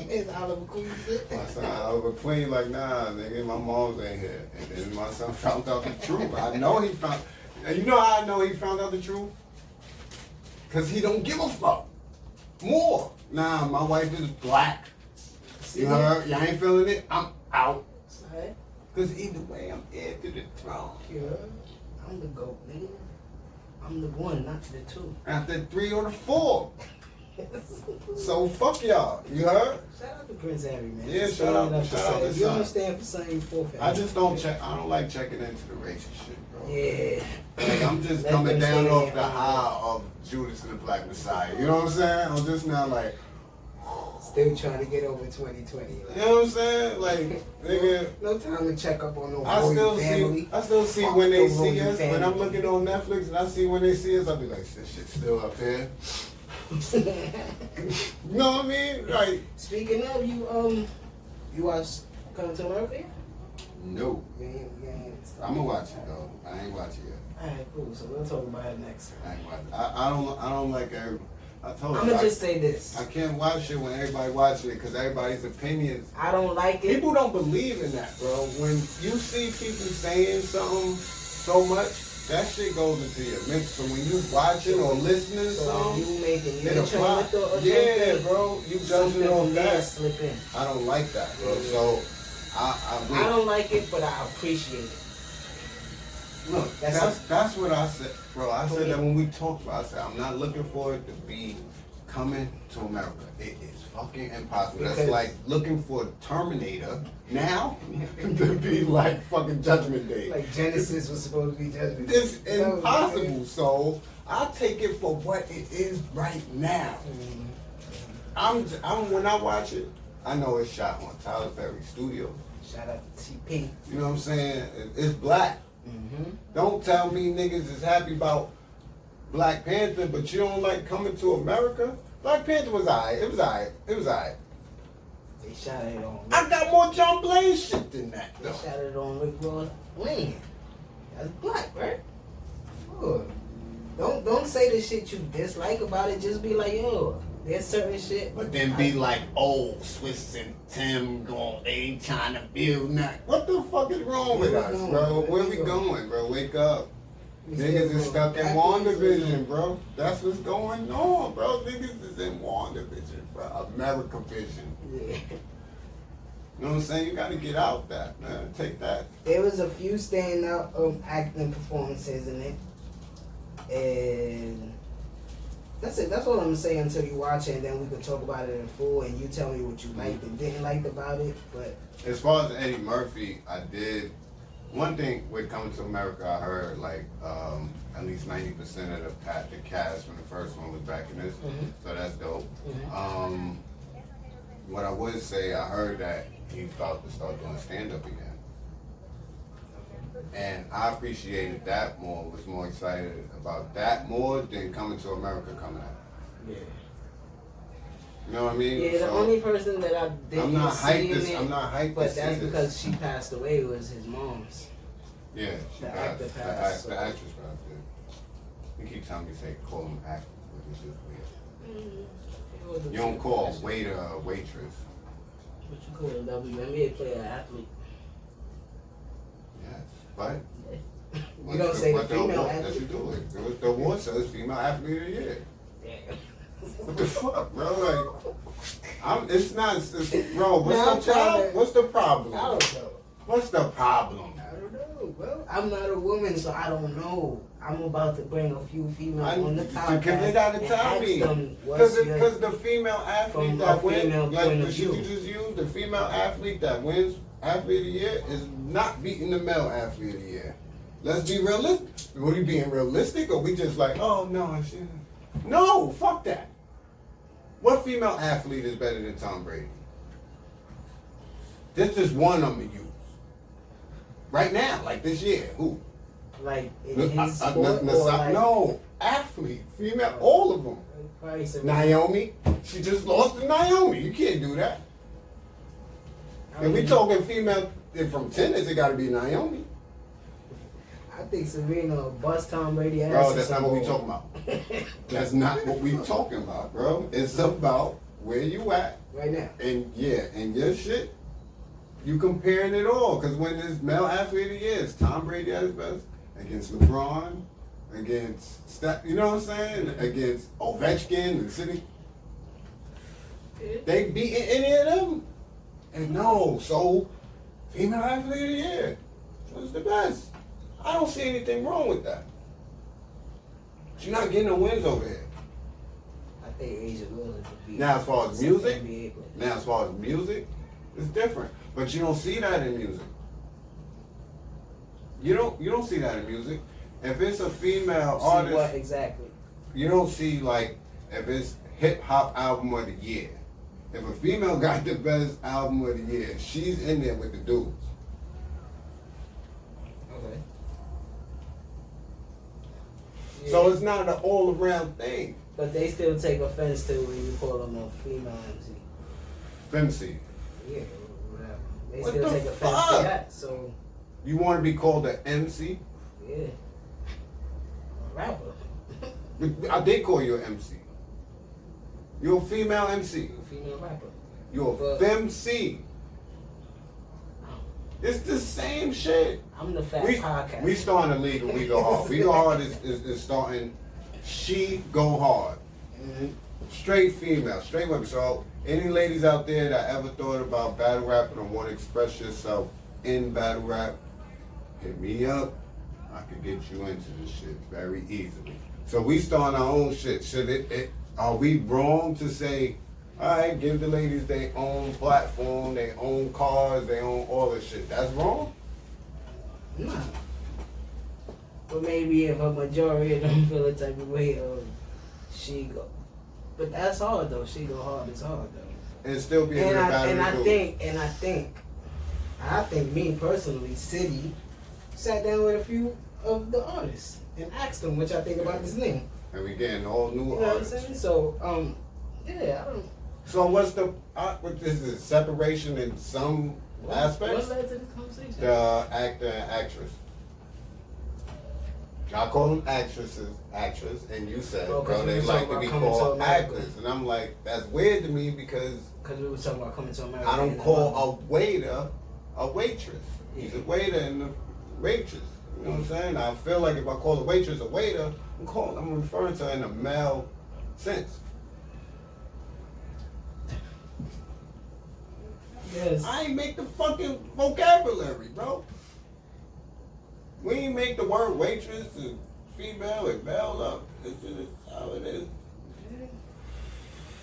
It's Oliver Queen shit. My son Oliver Queen, like, nah, nigga, my mom's ain't here. And then my son found out the truth. I know he found, and you know how I know he found out the truth? Cause he don't give a fuck. More. Nah, my wife is black. You heard? Y'all ain't feeling it? I'm out. Right. Cause either way, I'm heir to the throne. Yeah. I'm the GOAT, nigga. I'm the one, not the two. After 3 or the 4. So fuck y'all. You heard? Shout out to Prince Harry, man. Yeah, shout out to If you son. understand for something, forfeit. I just don't check. I don't like checking into the racist shit, bro. Yeah. Like, I'm just Let coming them down stay off there. the high of Judas and the Black Messiah. You know what I'm saying? I'm just now like, Still trying to get over 2020. you know what I'm saying? Like, nigga. No time to check up on no I royal family. still see Fuck when they the see royal us. When I'm family. looking on Netflix and I see when they see us, I'll be like, this shit's still up here. You know what I mean? Like, Speaking of, you watch Coming to America? no. You ain't I'm gonna watch it though. I ain't watch it yet. Alright, cool. So we'll talk about it next. I ain't watch it. I don't like every. I told I'm you. gonna just say this. I can't watch it when everybody watching it because everybody's opinions. I don't like it. People don't believe in that, bro. When you see people saying something so much, that shit goes into your mix. So when you watching or listening to So something, you making it your apply. train Yeah, bro. You judging something on from there that. slip in. I don't like that, bro. So I wait. I don't like it, but I appreciate it. Look, that's what I said, bro. I said that when we talked about it, I said I'm not looking for it to be coming to America. It is fucking impossible. That's Because- like looking for Terminator now to be like fucking Judgment Day. Like Genesis was supposed to be Judgment. It's That was impossible. weird. So I take it for what it is right now. I'm when I watch it, I know it's shot on Tyler Perry Studios. Shout out to TP. You know what I'm saying? It's black. Don't tell me niggas is happy about Black Panther, but you don't like Coming to America? Black Panther was alright. It was alright. It was alright. They shot it on. I got more John Blaze shit than that, They though. shot it on Rick Ross land. That's black, right? Good. Don't say the shit you dislike about it. Just be like, yo, there's certain shit. But then be like, oh, Swiss and Tim going, they ain't trying to build nothing. What the fuck is wrong with us, bro? Where we going, bro? Wake up. Niggas is stuck in WandaVision, bro. That's what's going on, bro. Niggas is in WandaVision, bro. America Vision. Yeah. You know what I'm saying? You gotta get out that, man. Take that. There was a few standout acting performances in it, and that's it. That's all I'm gonna say until you watch it, and then we can talk about it in full, and you tell me what you liked and didn't like about it. But As far as Eddie Murphy, I did one thing with Coming to America. I heard like at least 90% of the cast from the first one was back in this, so that's dope. What I would say, I heard that he's about to start doing stand-up again. And I appreciated that more, was more excited about that more than Coming to America coming out. yeah, You know what I mean? yeah. The So, only person that I didn't I'm not see hyped in this. it, I'm not hyped. but to that's see this. because she passed away. Was his mom's. Yeah, she The passed. actor passed, The so- actress passed. Yeah. You keep telling me say call them actors, which is weird. You don't call a waiter a waitress. What you call a WNBA player, athlete? Yes, but You don't say the female That athlete. you do it. The award says female athlete of the year. Yeah. What the fuck, bro? Like, it's not. Bro, Now I'm trying to- what's the problem? I don't know. What's the problem? I don't know, bro. I'm not a woman, so I don't know. I'm about to bring a few females on the podcast. Because they gotta and tell ask me. them what's your- Because the female athlete from that a wins, female like point the of shit you view. just used, the female athlete that wins athlete of the year is not beating the male athlete of the year. Let's be realistic. Are we being realistic, or we just like, oh no, shit. No, fuck that. What female athlete is better than Tom Brady? This is one I'm gonna use. Right now, like this year, who? Like in his sport, or like, No, athlete, female, all of them. probably some- Naomi, she just lost to Naomi. You can't do that. I If we mean, talking female from tennis, it got to be Naomi. I think Serena will bust Tom Brady ass. Bro, in that's some not what we ball. talking about. That's not what we talking about, bro. It's about where you at. Right now. And yeah, and your shit, you comparing it all. Because when this male athlete of the year is Tom Brady at his best, against LeBron, against Steph, you know what I'm saying? Against Ovechkin and City. They beating any of them. And no, so female athlete of the year was the best. I don't see anything wrong with that. She's not getting no wins over here. I think Asia Wilson could be. Now as far as music, it's different. But you don't see that in music. You don't see that in music. If it's a female artist, what exactly? you don't see like if it's hip hop album of the year. If a female got the best album of the year, she's in there with the dudes. Okay. So it's not an all around thing. But they still take offense to when you call them a female MC. Femc. Yeah, whatever. They What still the take offense fuck? to that. So You want to be called an MC? yeah, a rapper, I did call you an MC. You're a female MC. a female rapper. You're a femc. It's the same shit. I'm the fat podcast. We starting the league and we go hard. We go hard is starting. She go hard. Mm-hmm. Straight female, straight women. So any ladies out there that ever thought about battle rapping or want to express yourself in battle rap, hit me up. I could get you into this shit very easily. So we starting our own shit. Are we wrong to say, all right, give the ladies their own platform, their own cars, their own all this shit? That's wrong? Nah. But maybe if a majority of them feel the type of way of she go. But that's hard though. She go hard is hard though. And still be able to battle I think me personally, City, sat down with a few of the artists and asked them what y'all think about this name. And we getting all new You know what I'm artists. saying? So, yeah, I don't. So what's the, what is it, separation in some aspects? What led to this conversation? The actor and actress. I call them actress, and you said, Oh, 'cause bro, we they was like talking to be about coming to called America. actors. And I'm like, that's weird to me because Because we were talking about coming to America. I don't call a waiter a waitress. He's a waiter and a waitress. You know what I'm saying? I feel like if I call a waitress a waiter, I'm referring to her in a male sense. Yes. I ain't make the fucking vocabulary, bro. We ain't make the word waitress and female and male up. It's just how it is.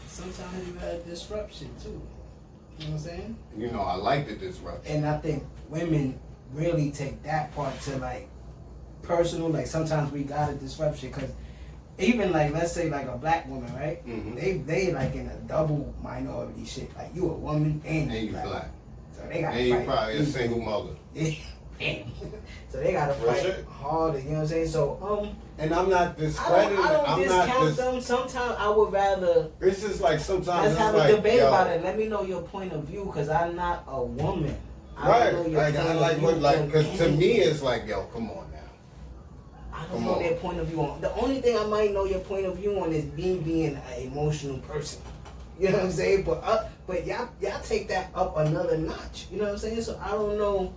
Sometimes you have disruption too. You know what I'm saying? You know, I like the disruption. And I think women really take that part to like personal. Like sometimes we got a disruption because even like let's say like a black woman, right? Mm-hmm. They like in a double minority shit. Like you a woman and you black. So they got and you probably a single mother. So they gotta Real fight shit. harder. You know what I'm saying? So And I'm not discrediting. I don't I'm discount not them. Sometimes I would rather. It's just like sometimes Let's it's have like, a debate yo, about it. Let me know your point of view, cause I'm not a woman. Right. don't know your Like point I of like view what like on because to me anything. it's like, yo, come on now. I don't Come know on. their point of view on. The only thing I might know your point of view on is being an emotional person. You know what I'm saying? But y'all take that up another notch. You know what I'm saying? So I don't know.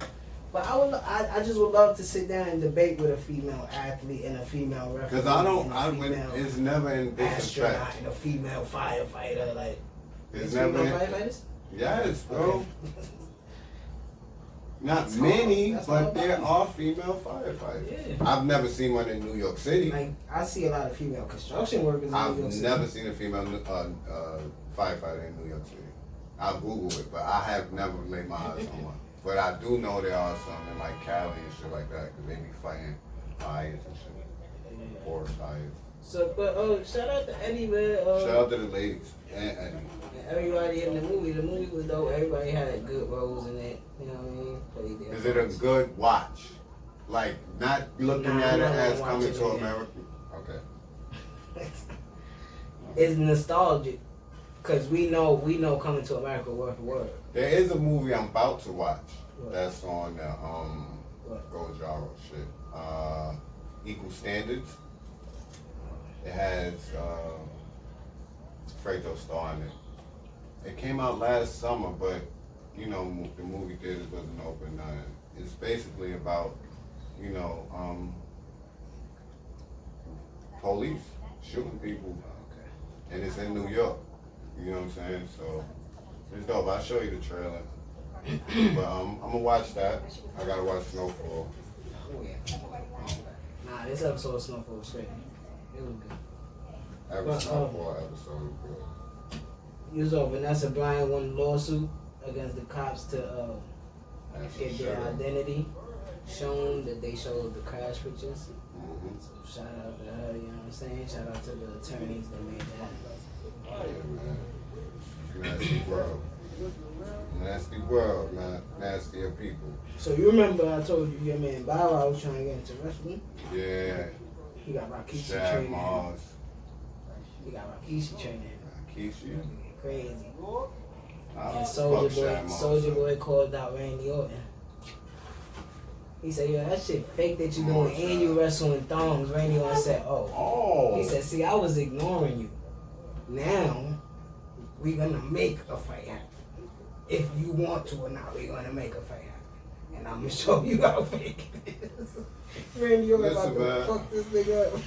But I just would love to sit down and debate with a female athlete and a female referee. Because it's never in disrespect. astronaut and a female firefighter. Like, It's female never in, firefighters? yes, bro. Okay. Not That's many, hard. That's but hard. there are female firefighters. Yeah. I've never seen one in New York City. Like, I see a lot of female construction workers in I've New York City. never seen a female firefighter in New York City. I'll Google it, but I have never laid my eyes on one. But I do know there are some in like Cali and shit like that, because they be fighting fires and shit. Forest fires. So, but shout out to Eddie, man. Shout out to the ladies and Eddie. Everybody in the movie. The movie was dope. Everybody had good roles in it. You know what I mean? Played their Is it a parts. good watch? Like, not looking Nah, at it I'm not as gonna coming watch to it, yeah. America? Okay. It's nostalgic. Cause we know Coming to America word for word. There is a movie I'm about to watch What? that's on the What? Gojaro shit. Equal Standards. It has Fredo Star in it. It came out last summer, but you know the movie theaters wasn't open. It's basically about police shooting people, and it's in New York. You know what I'm saying? So it's dope. I'll show you the trailer. But I'm gonna watch that. I gotta watch Snowfall. Oh yeah. Nah, this episode of Snowfall was great. It was good. Every Snowfall episode was good. You saw Vanessa Bryant won a lawsuit against the cops to get their identity shown, that they showed the crash pictures. Mm-hmm. So shout out to her, you know what I'm saying? Shout out to the attorneys that made that. Yeah, man. Nasty world. Nasty world, man. Nastier people. So you remember I told you your man Bow Wow was trying to get into wrestling? Yeah. He got Rikishi Shad training. Moss. He got Rikishi training. Rikishi. Crazy. Oh, And fuck Soulja Boy called out Randy Orton. He said, yo, that shit fake that you doing and you wrestling thongs. Randy Orton said, oh. He said, see, I was ignoring you. Now, we're gonna make a fight happen. If you want to or not, we're gonna make a fight happen. And I'm gonna show you how fake it is. Randy Orton about to fuck this nigga up.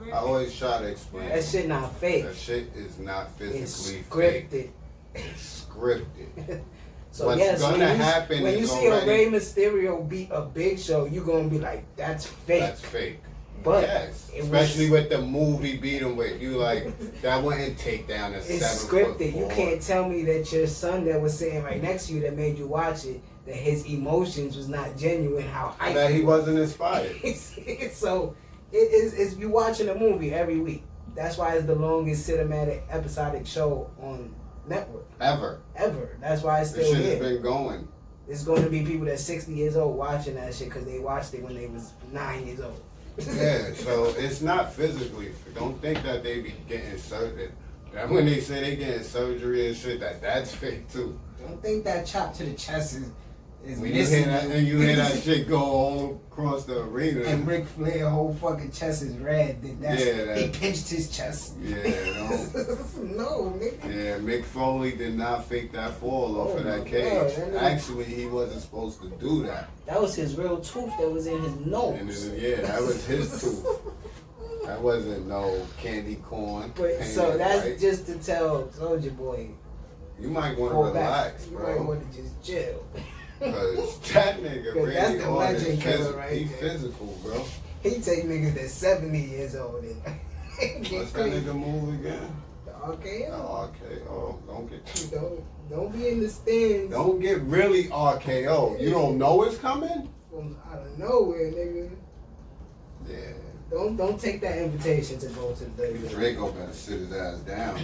I always try to explain. That shit not fake. That shit is not physically It's fake. scripted. It's scripted. So What's yes, gonna happen when you is see already, a Rey Mysterio beat a Big Show, you're gonna be like, that's fake. That's fake. But yes, especially with the movie beat him with, you like that wouldn't take down a it's 7'4". scripted. You can't tell me that your son that was sitting right next to you that made you watch it, that his emotions was not genuine. How hyped that he wasn't inspired. So it's you watching a movie every week. That's why it's the longest cinematic episodic show on network Ever. That's why it's This still shit here. has been going. It's going to be people that's 60 years old watching that shit because they watched it when they was 9 years old. Yeah, so it's not physically. Don't think that they be getting surgery. That when they say they getting surgery and shit, that's fake too. Don't think that chop to the chest is When missing. you hear that shit go all across the arena. And Ric Flair's whole fucking chest is red. He pinched his chest. Yeah, no, nigga. Yeah, Mick Foley did not fake that fall off of that cage. Actually, he wasn't supposed to do that. That was his real tooth that was in his nose. That was his tooth. That wasn't no candy corn. But so that's right? Just to tell Soulja Boy. You might want to relax, bro. bro. You might want to just chill. Cause that nigga really that's the legend killer right He's there. physical, bro. He take niggas that's 70 years old and what's that nigga move again? The RKO. The RKO. Don't be in the stands. Don't get really RKO. You don't know it's coming? From out of nowhere, nigga. Yeah. Don't take that invitation to go to the WWE. Draco better sit his ass down.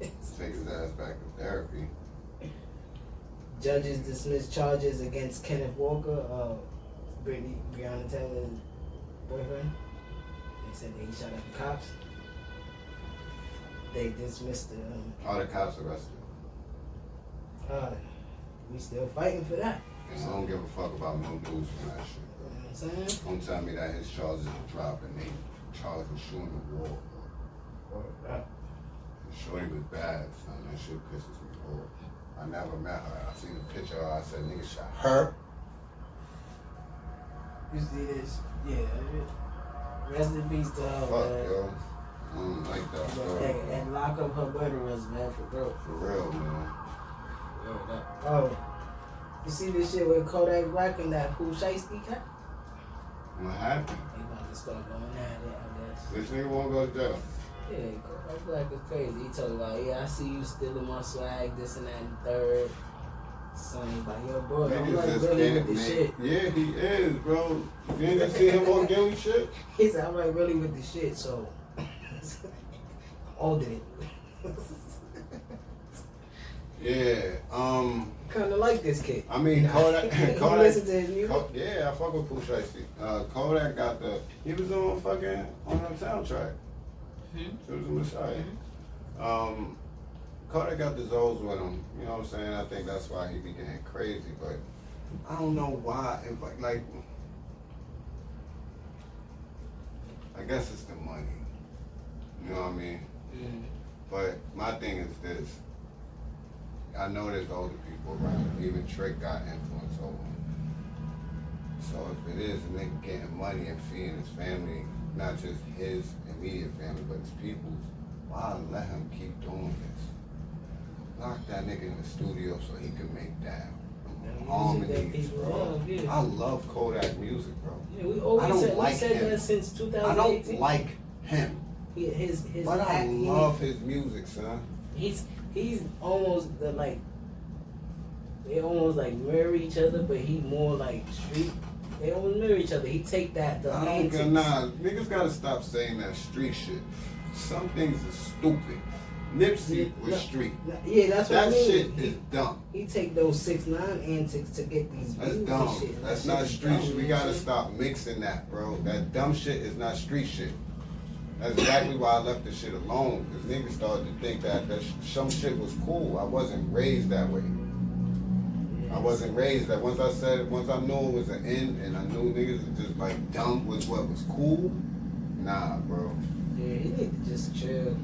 Take his ass back to therapy. Judges dismissed charges against Kenneth Walker, Breonna Taylor's boyfriend. They said that he shot at the cops. They dismissed the. All the cops arrested. We still fighting for that. And I don't give a fuck about no news from that shit. You know what I'm saying? Don't tell me that his charges are dropping. They charged with shooting the wall. Shorty was bad, son. That shit pisses me off. I never met her. I seen a picture of her. I said, nigga shot her. You see this? Yeah. Rest in peace to her, Fuck, man. yo. I don't like that story. Hey, and lock up her murderers, man, for real. For real, man. Oh. You see this shit with Kodak Black and that Pooh Shiesty cat? What happened? They about to start going at it, I guess. This nigga won't go to jail. Yeah, Kodak Black is crazy. He told about, yeah, I see you stealing my swag, this and that and third. Son's like, yo, bro, I'm like really with this shit. Yeah, he is, bro. You didn't see him on Gilly shit? He said, I'm like really with this shit, so I'm older than you. Yeah, Kinda like this kid. I mean, Kodak. Kodak listen to his music? Yeah, I fuck with Pooh Shiesty. Kodak got he was on the soundtrack. It was a Messiah. Kodak got the Zoes with him. You know what I'm saying? I think that's why he be getting crazy, but I don't know why. Like, I guess it's the money. You know what I mean? Mm. But my thing is this. I know there's older people around. Even Trick got influence over him. So if it is a nigga getting money and feeding his family, not just his immediate family, but his people's, why let him keep doing this? Lock that nigga in the studio so he can make that harmonies, bro. Yeah. I love Kodak music, bro. Yeah, we always said him. that since 2018. I don't like him. His But I love his music, son. He's almost the like they almost like mirror each other, but he more like street. They almost mirror each other. He take that the antics. Nah, niggas gotta stop saying that street shit. Some things are stupid. Nipsey was street. Yeah, that's what I mean. That shit is dumb. He take those 6ix9ine antics to get these views. That's dumb. And shit. That's not street shit. We gotta stop mixing that, bro. That dumb shit is not street shit. That's exactly why I left the shit alone. Cause niggas started to think that some shit was cool. I wasn't raised that way. I wasn't raised that. Once I knew it was an end, and I knew niggas was just like dumb was what was cool. Nah, bro. Yeah, he need to just chill.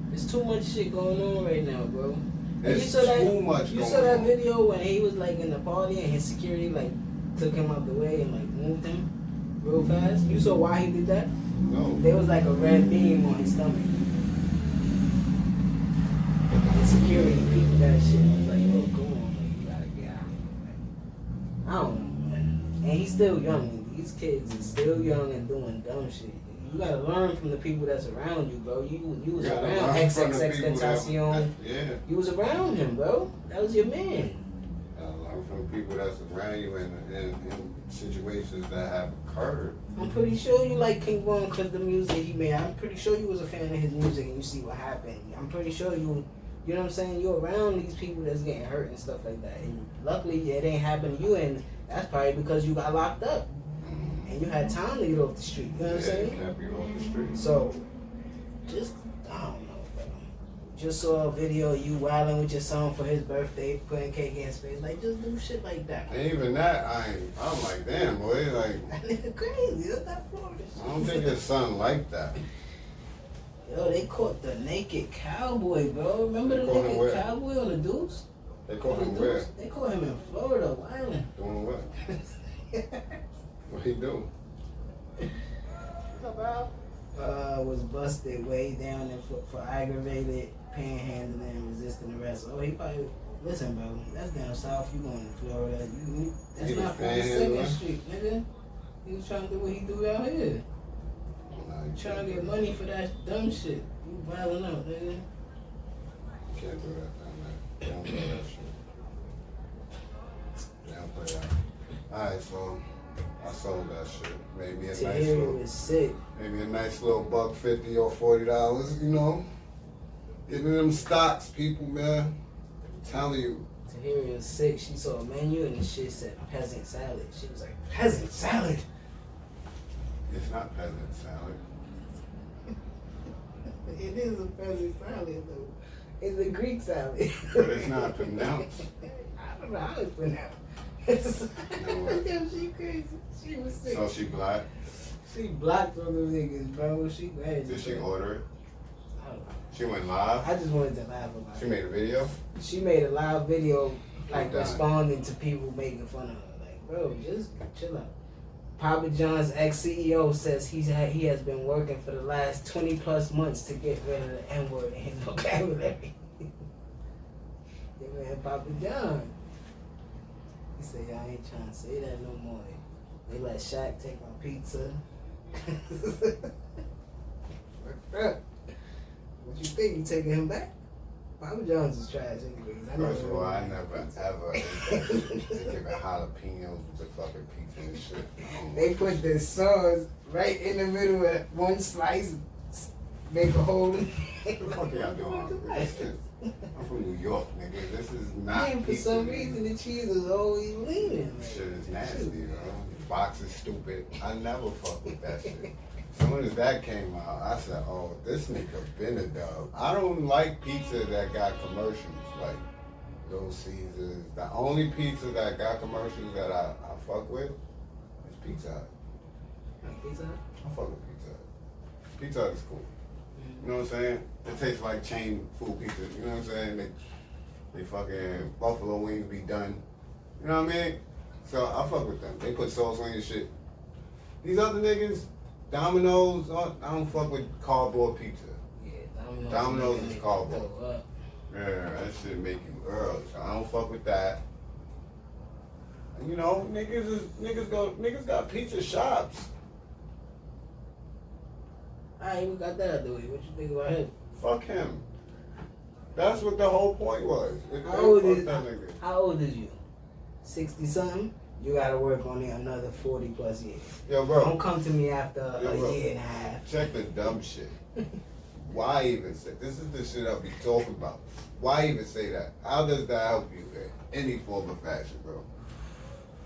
There's too much shit going on right now, bro. There's too much going on. You saw that video when he was like in the party and his security like took him out the way and like moved him real fast? You saw why he did that? No. There was like a red beam on his stomach. The security peeped that shit. I was like, yo, go on, like, you gotta get out of here. Like, I don't know, man. And he's still young. These kids are still young and doing dumb shit. You gotta learn from the people that's around you, bro. You was around XXXTentacion. Yeah. You was around him, bro. That was your man. Learn from the people that's around you in situations that have occurred. I'm pretty sure you like King Von because the music he made. I'm pretty sure you was a fan of his music and you see what happened. I'm pretty sure you know what I'm saying? You're around these people that's getting hurt and stuff like that. And luckily it ain't happened to you, and that's probably because you got locked up. And you had time to get off the street, you know what I'm saying? You can't be off the street. So, just, I don't know, bro. Just saw a video of you wilding with your son for his birthday, putting cake in his face. Like, just do shit like that. And even that, I'm like, damn, boy, like. That nigga crazy, that's not Florida. I don't think his son like that. Yo, they caught the naked cowboy, bro. Remember the naked cowboy on the Deuce? They caught him where? They caught him in Florida, wilding. Doing what? What he do? What's up, bro? Was busted way down in for aggravated panhandling and resisting arrest. Oh, he probably listen, bro. That's down south. You going to Florida? That's not 42nd Street, nigga. He was trying to do what he do out here. Trying to get money for that dumb shit. You wilding out, nigga. You can't do that, man. Don't play that shit. Don't play that. Alright, so I sold that shit. Made me a nice little, sick. maybe a nice little $1.50 or $40, you know. Giving them stocks, people, man. I'm telling you. Tahiri was sick. She saw a menu and the shit said peasant salad. She was like, peasant salad? It's not peasant salad. It is a peasant salad, though. It's a Greek salad. But it's not pronounced. I don't know how it's pronounced. She crazy. She was sick. So she black? She blocked all them niggas, bro. She crazy. Did she order it? I don't know. She went live? I just wanted to laugh about it. She made a video? She made a live video, like, responding to people making fun of her. Like, bro, just chill out. Papa John's ex-CEO says he has been working for the last 20 plus months to get rid of the N-word in his vocabulary. Yeah, man, Papa John. He said, y'all ain't trying to say that no more. They let Shaq take my pizza. What you think? You taking him back? Papa John's is trash anyways. First of all, I never ever give a jalapenos with the fucking pizza and shit. They put the sauce right in the middle of one slice, make a hole. What the fuck y'all doing? I'm from New York, nigga. This is not for pizza. some reason, the cheese is always leaning. This shit is nasty, bro. The box is stupid. I never fuck with that shit. As soon as that came out, I said, oh, this nigga been a dub. I don't like pizza that got commercials, like Little Caesars. The only pizza that got commercials that I fuck with is Pizza Hut. Like Pizza Hut? I fuck with Pizza Hut. Pizza Hut is cool. You know what I'm saying? It tastes like chain food pizza. You know what I'm saying? They fucking buffalo wings be done. You know what I mean? So I fuck with them. They put sauce on your shit. These other niggas, Domino's, I don't fuck with cardboard pizza. Yeah, Domino's is cardboard. Yeah, that shit make you early. So I don't fuck with that. You know, niggas got pizza shops. Alright, we got that out of the way. What you think about him? Fuck him. That's what the whole point was. How old is you? 60 something? You gotta work on it another 40 plus years. Yo, bro. Don't come to me after a year and a half. Check the dumb shit. Why even say this? Is the shit I'll be talking about. Why even say that? How does that help you in any form of fashion, bro?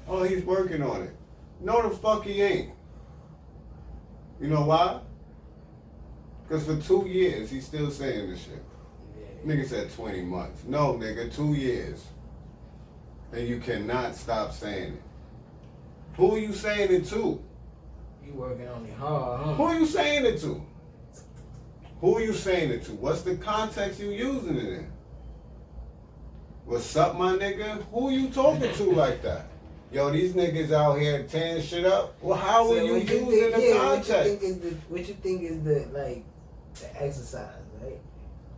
Oh, he's working on it. No, the fuck he ain't. You know why? Because for 2 years, he's still saying this shit. Yeah. Nigga said 20 months. No, nigga, 2 years. And you cannot stop saying it. Who are you saying it to? You working on it hard, huh? Who are you saying it to? Who are you saying it to? What's the context you using it in? What's up, my nigga? Who are you talking to like that? Yo, these niggas out here tearing shit up. Well, how are you using the context? What you think is the exercise, right?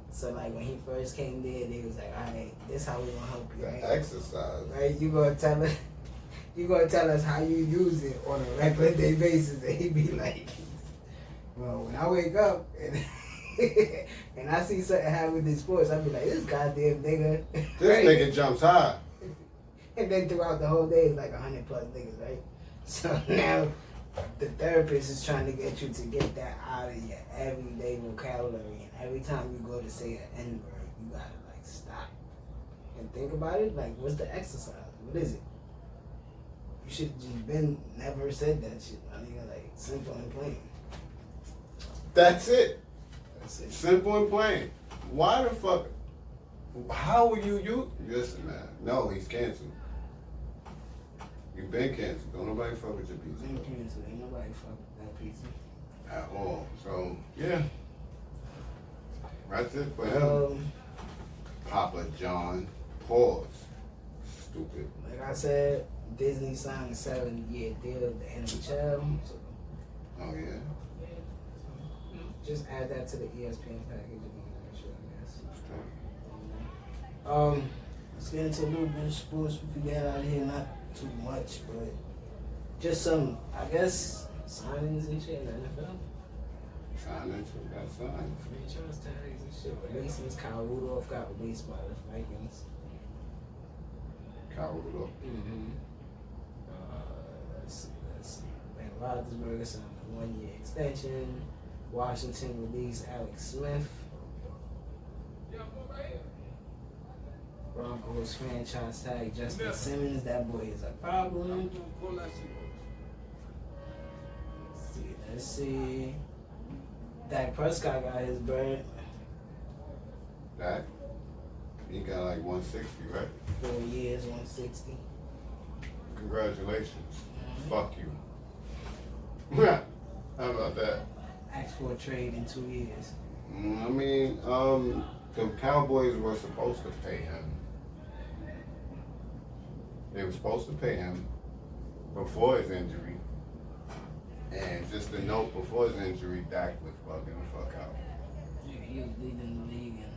So like when he first came there, they was like, all right, this how we gonna help you, right? Exercise. Right? You gonna tell us how you use it on a regular day basis, and he be like, well, when I wake up and and I see something happen with these sports, I be like, this goddamn nigga. This nigga jumps high. And then throughout the whole day, it's like 100 plus niggas, right? So now the therapist is trying to get you to get that out of your everyday vocabulary. And every time you go to say an N-word, you gotta like stop and think about it. Like, what's the exercise? What is it? You should have just been never said that shit. I mean, like, simple and plain. That's it. That's it. Simple and plain. Why the fuck? How are you? Listen, man. No, he's canceled. You've been canceled. Don't nobody fuck with your pizza. Been canceled. Ain't nobody fuck with that pizza at all. So yeah, that's it for him. Papa John. Pause. Stupid. Like I said, Disney signed a 7-year deal with the NHL. So, oh yeah. Just add that to the ESPN package. I guess. Let's get into a little bit of sports. We can get out of here, not too much, but just some, I guess, signings and shit in the NFL. Signings, we got signings. Franchise tags and shit. Releases. Kyle Rudolph got released by the Vikings. Kyle Rudolph. Mm-hmm. Let's see. Ben Roethlisberger signed a 1-year extension. Washington released Alex Smith. Broncos franchise tag Justin Simmons. That boy is a problem. Let's see. Dak Prescott got his bread. Dak? He got like 160, right? 4 years, 160. Congratulations. Mm-hmm. Fuck you. How about that? Asked for a trade in 2 years. I mean, the Cowboys were supposed to pay him. They were supposed to pay him before his injury. And just a note, before his injury, Dak was fucking the fuck out. Yeah, he was leading the league in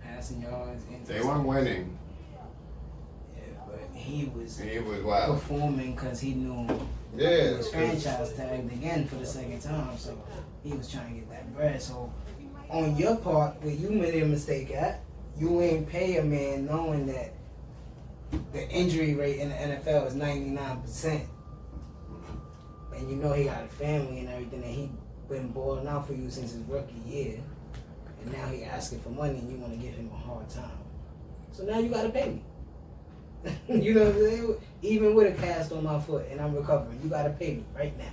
passing yards. They weren't winning. Yeah, but he was wild. Performing because he knew he was franchise tagged again for the second time. So he was trying to get that bread. So on your part, where you made a mistake at, you ain't pay a man knowing that the injury rate in the NFL is 99%. And you know he got a family and everything, and he been balling out for you since his rookie year. And now he asking for money and you want to give him a hard time. So now you got to pay me. You know what I'm saying? Even with a cast on my foot and I'm recovering, you got to pay me right now.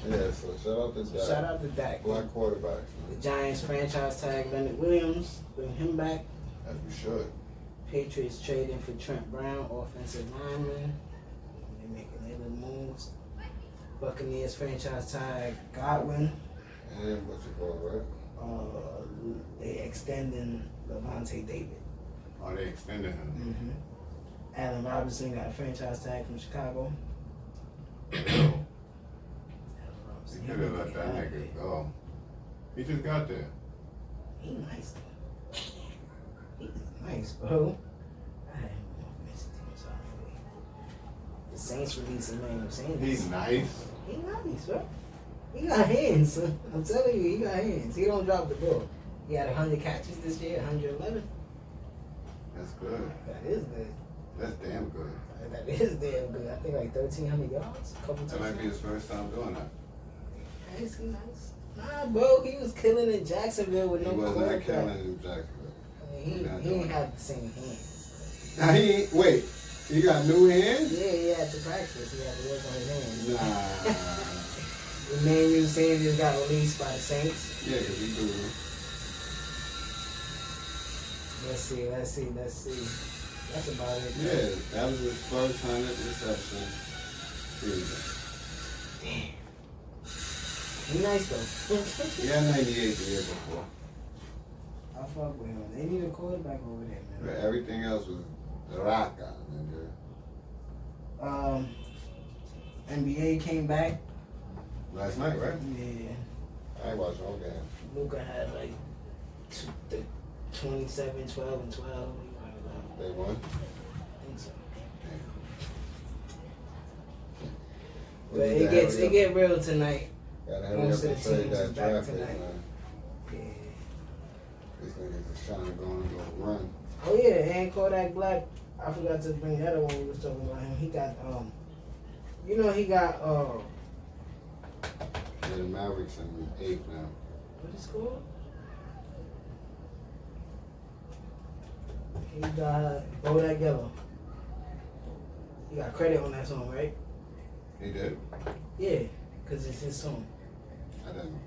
Yeah, so shout out to Dak. Shout out to Dak. Black quarterbacks. The Giants franchise tag Leonard Williams, bring him back. As we should. Patriots trading for Trent Brown, offensive lineman. They're making their little moves. Buccaneers franchise tag Godwin. And what's it called, right? They extending Levante David. Oh, they extended him. Mm-hmm. Allen Robinson got a franchise tag from Chicago. He could have let that nigga go. He just got there. He nice though. He's nice, bro. I had him on this team, so I really. The Saints released Emmanuel Sanders. He's nice. He nice, bro. He got hands. I'm telling you, he got hands. He don't drop the ball. He had 100 catches this year, 111. That's good. That is good. That's damn good. That is damn good. I think like 1,300 yards, a couple That might be his first time doing that. Is he nice? Nah, bro, he was killing in Jacksonville with no quarterback. He wasn't killing in Jacksonville. I mean, he ain't have the same hands. Now he ain't, wait, he got new hands? Yeah, he had to practice. He had to work on his hands. Nah. Emmanuel Sanders got released by the Saints. Yeah, because he do. Let's see. That's about it. Yeah, that was his first 100 reception season. Damn. He nice though. He had 98 the year before. I fuck with him. They need a quarterback over there, man. But everything else was the rock out, nigga. NBA came back. Last night, right? Yeah. I ain't watched all game. Luka had like 27, 12, and 12. They won? I think so. Damn. But it get real tonight. Gotta hurry up Most of and the trade teams is that back draft pick, tonight. man. Yeah. These niggas is trying to go on a little run. Oh yeah, and Kodak Black. I forgot to bring that up when we was talking about him. He got he got Yeah, the Mavericks in 8th now. what is it called? He got Bodak Yellow. He got credit on that song, right? He did? Yeah, because it's his song. I didn't.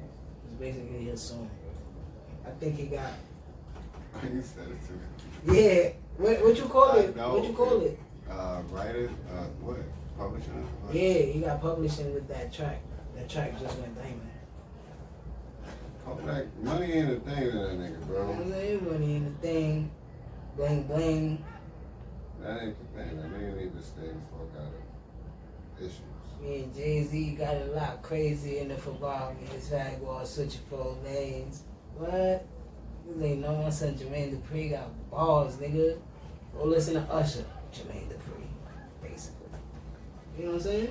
It's basically his song. I think he got. You said it too. Yeah. What you call it? No, What you call it? Writer, what? Publisher? What? Yeah, he got publishing with that track. That track just went diamond. Kodak, money ain't a thing to that nigga, bro. I'm saying money in the thing. Bling bling. That ain't the thing, man. Nigga need to stay the fuck out of issues. Me and Jay-Z got a lot crazy in the football. Me and Swag Wall switching 4 lanes. What? You ain't know my son Jermaine Dupri got balls, nigga. Go listen to Usher, Jermaine Dupri, basically. You know what I'm saying?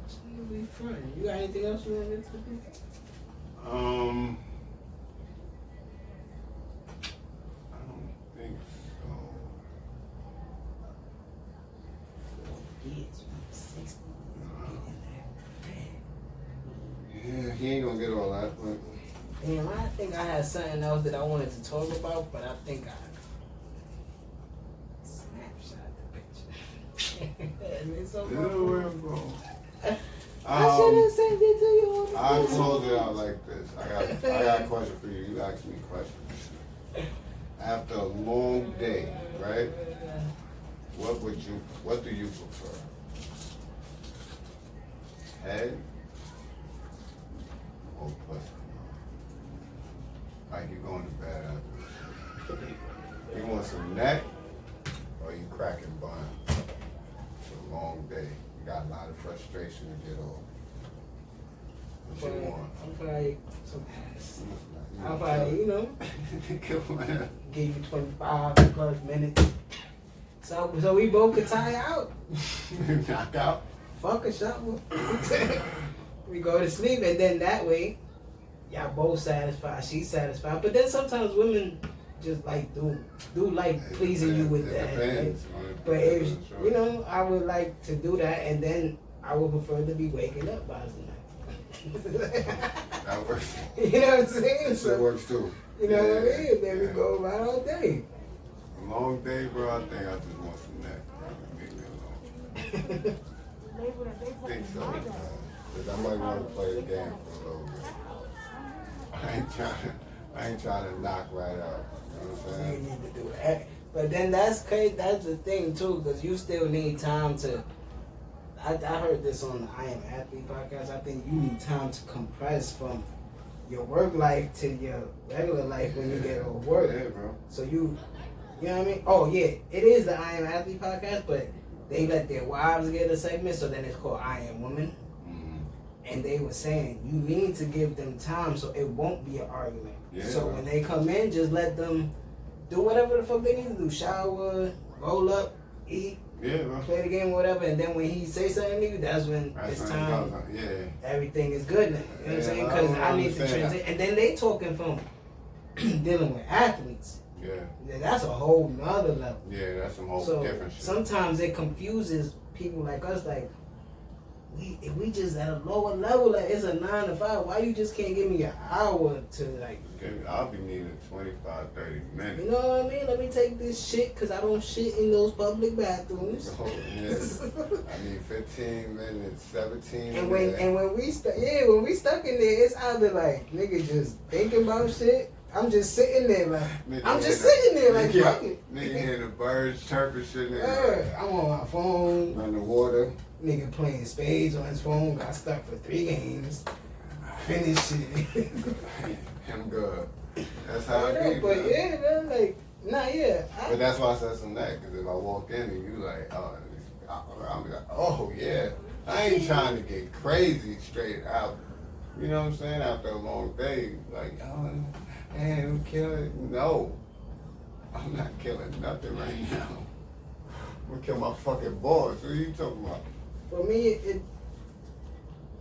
This nigga be fun. You got anything else you want to get to? I don't think so. Years, 60. Yeah, he ain't gonna get all that, but Damn, I think I had something else that I wanted to talk about, but I think I snapshot the picture. It's so bro. I should have sent it to you on the I'll phone. close it out like this. I got a question for you. You asked me questions. After a long day, right? What do you prefer? Head or pussy? Like you going to bed after this shit. You want some neck or you cracking buns? It's a long day. You got a lot of frustration to get off. What you want? I'm probably some ass. You I'll know, probably, Come on. give you 25 plus minutes. So we both could tie out. Knock out? Fuck a shovel. We go to sleep and then that way, y'all both satisfied. She's satisfied. But then sometimes women just like do like pleasing you with that. Depends. Right? But if I would like to do that, and then I would prefer to be waking up by the night. That works. You know what I'm saying? That works too. You know what I mean? Then we go right all day. A long day, bro. I think I just want some neck, bro. Leave me alone. I think so. Because I might want to play the game for a little bit. I ain't trying to knock right out. You know what I'm You saying? need to do that. But then that's crazy. That's the thing too, because you still need time to. I heard this on the I Am Athlete podcast. I think you need time to compress from your work life to your regular life when you get off work. Yeah, bro. So you know what I mean? Oh yeah, it is the I Am Athlete podcast, but they let their wives get a segment, so then it's called I Am Woman. And they were saying you need to give them time so it won't be an argument. Yeah, so bro. when they come in, just let them do whatever the fuck they need to do. Shower, roll up, eat, bro. play the game, whatever. And then when he say something to you, that's when it's time. Yeah. Everything is good now. You know what I'm saying? Because I need to transition. And then they talking from dealing with athletes. Yeah. That's a whole nother level. Yeah, that's some whole different shit. Sometimes it confuses people like us, like, if we just at a lower level, like it's a 9 to 5, why you just can't give me an hour to like... I'll be needing 25, 30 minutes. You know what I mean? Let me take this shit, because I don't shit in those public bathrooms. Oh, yes. I need 15 minutes, 17 and minutes. when we stuck in there, it's either like, nigga just thinking about shit. I'm just sitting there like, fuck it. Nigga hear the birds chirping shit. I'm on my phone. On the water. Nigga playing spades on his phone, got stuck for 3 games. Finished it. I'm good. That's how I be. But yeah, man, like, but that's why I said some that, because if I walk in and you like, I'll be like, oh yeah. I ain't trying to get crazy straight out. You know what I'm saying? After a long day, like, oh, man, I'm killing. No. I'm not killing nothing right now. I'm gonna kill my fucking boss. What are you talking about? For me,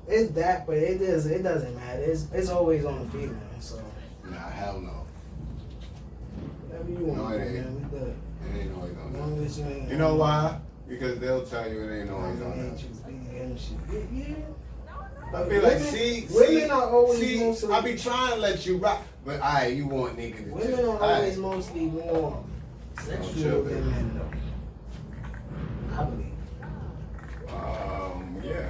it's that, but it doesn't matter. It's always on the female, so. Nah, hell no. Whatever you want, no, it ain't. Man, we good. It ain't always on Long as you ain't that. You know why? Because they'll tell you it ain't always on that. Yeah. I be like, women are always mostly. I be trying to let you rock, but alright, you want niggas to women are always mostly more sexual than men, though. I believe. Yeah,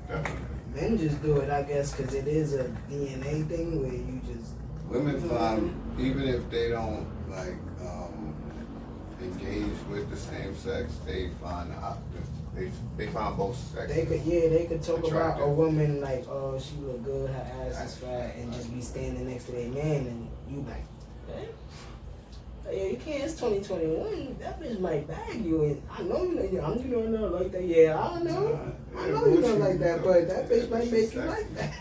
definitely. Men just do it, I guess, because it is a DNA thing where you just. Women find, even if they don't like engage with the same sex, they find they find both sexes. They could talk attractive. about a woman like, oh, she look good, her ass is fat, and just be standing next to their man, and you like, hey? Yeah, you can't. It's 2021. That bitch might bag you, and I know you know. I'm not like that. Yeah, I know. I know you don't like that, but that bitch might make you like that.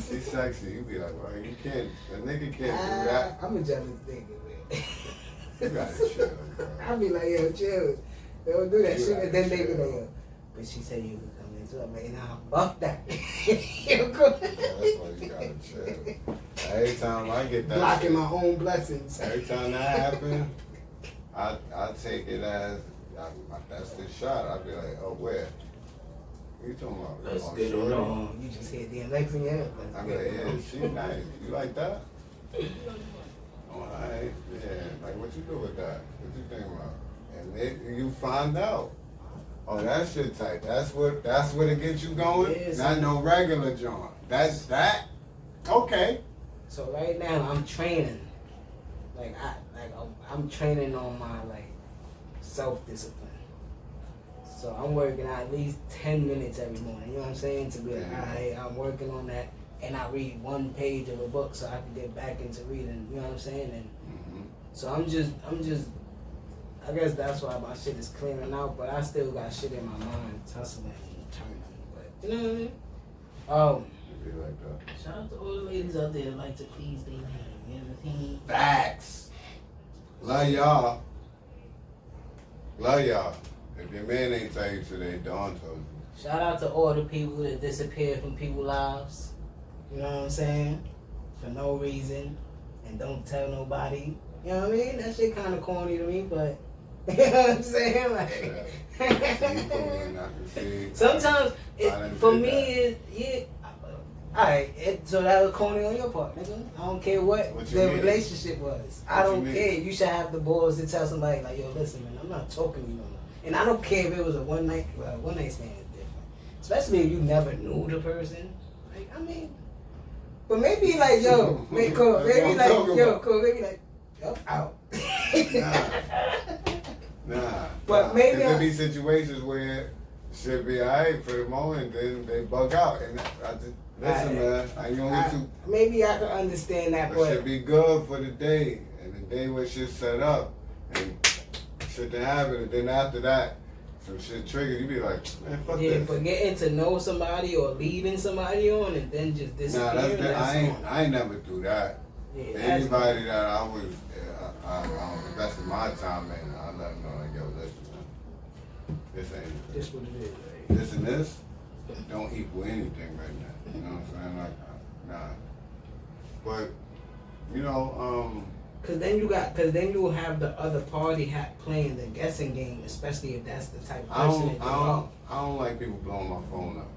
She's sexy. You be like, well, you can't. A nigga can't do that. I'm a jealous nigga, man. You gotta chill, bro. I be like, yo, chill. They don't do that shit, and then they be like, yo, but she said you could come into it. I'm like, nah, fuck that. Yeah, that's why you gotta chill. Every time I get that blocking shit, my own blessings. every time that happens, I take it as that's the shot. I be like, oh, where? What you talking about? Let's Oh, get it shorty? on. You just hit the Alexa in your head. I be like, yeah, she nice. You like that? Oh, alright, yeah. Like, what you do with that? What you think about? And then you find out. Oh, that shit tight. That's what it gets you going. Yes. Not no regular joint. That's that. Okay. So right now I'm training. I'm training on my self-discipline. So I'm working out at least 10 minutes every morning. You know what I'm saying? To be like, alright, I'm working on that, and I read 1 page of a book so I can get back into reading. You know what I'm saying? And so I'm just. I guess that's why my shit is clearing out, but I still got shit in my mind, tussling and turning. But you know what I mean? Be like that. Shout out to all the ladies out there that like to please their man. You know what I mean? Facts. Love y'all. Love y'all. If your man ain't tell you today, Don told you. Shout out to all the people that disappear from people's lives. You know what I'm saying? For no reason. And don't tell nobody. You know what I mean? That shit kind of corny to me, but you know what I'm saying? Like, sometimes, for me, alright, so that was corny on your part, nigga. I don't care what the relationship was. I don't care. You should have the balls to tell somebody, like, yo, listen, man, I'm not talking to you no more. And I don't care if it was a one night stand is different. Especially if you never knew the person. Like, I mean, but maybe like, yo, maybe like, yo, out. Nah. But maybe there be situations where shit be alright for the moment, then they bug out, and Listen, man, you only two. Maybe I can understand that, It but should be good for the day, and the day when shit set up, and shit to happen, and then after that, some shit triggered, you be like, man, fuck yeah, this. but getting to know somebody or leading somebody on and then just Nah, disappearing. I ain't never do that. Yeah, Anybody that I was investing my time in, I let them know, like, yo, listen, man, this ain't This what it is, right? this and this don't equal anything right now. You know what I'm saying? Like, nah. But, you know, Cause then you will have the other party playing the guessing game, especially if that's the type of person that you are. I don't like people blowing my phone up.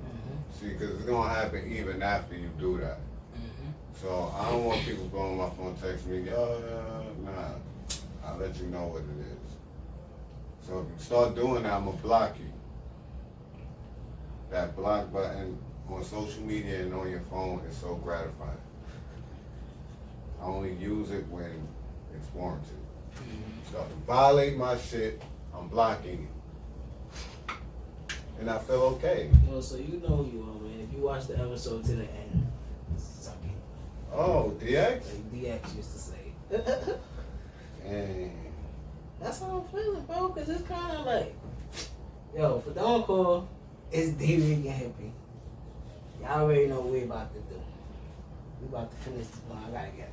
Mm-hmm. See, because it's going to happen even after you do that. Mm-hmm. So I don't want people blowing my phone, text me, nah. I'll let you know what it is. So if you start doing that, I'm going to block you. That block button on social media and on your phone is so gratifying. I only use it when it's warranted. So if you violate my shit, I'm blocking you. And I feel okay. Well, so you know who you are, man. If you watch the episode to the end, suck it. Oh, DX? Like DX used to say. And That's how I'm feeling, bro, because it's kind of like, yo, for Don Core, it's Dricanhippie. Y'all already know what we about to do. We about to finish this one. I gotta get it.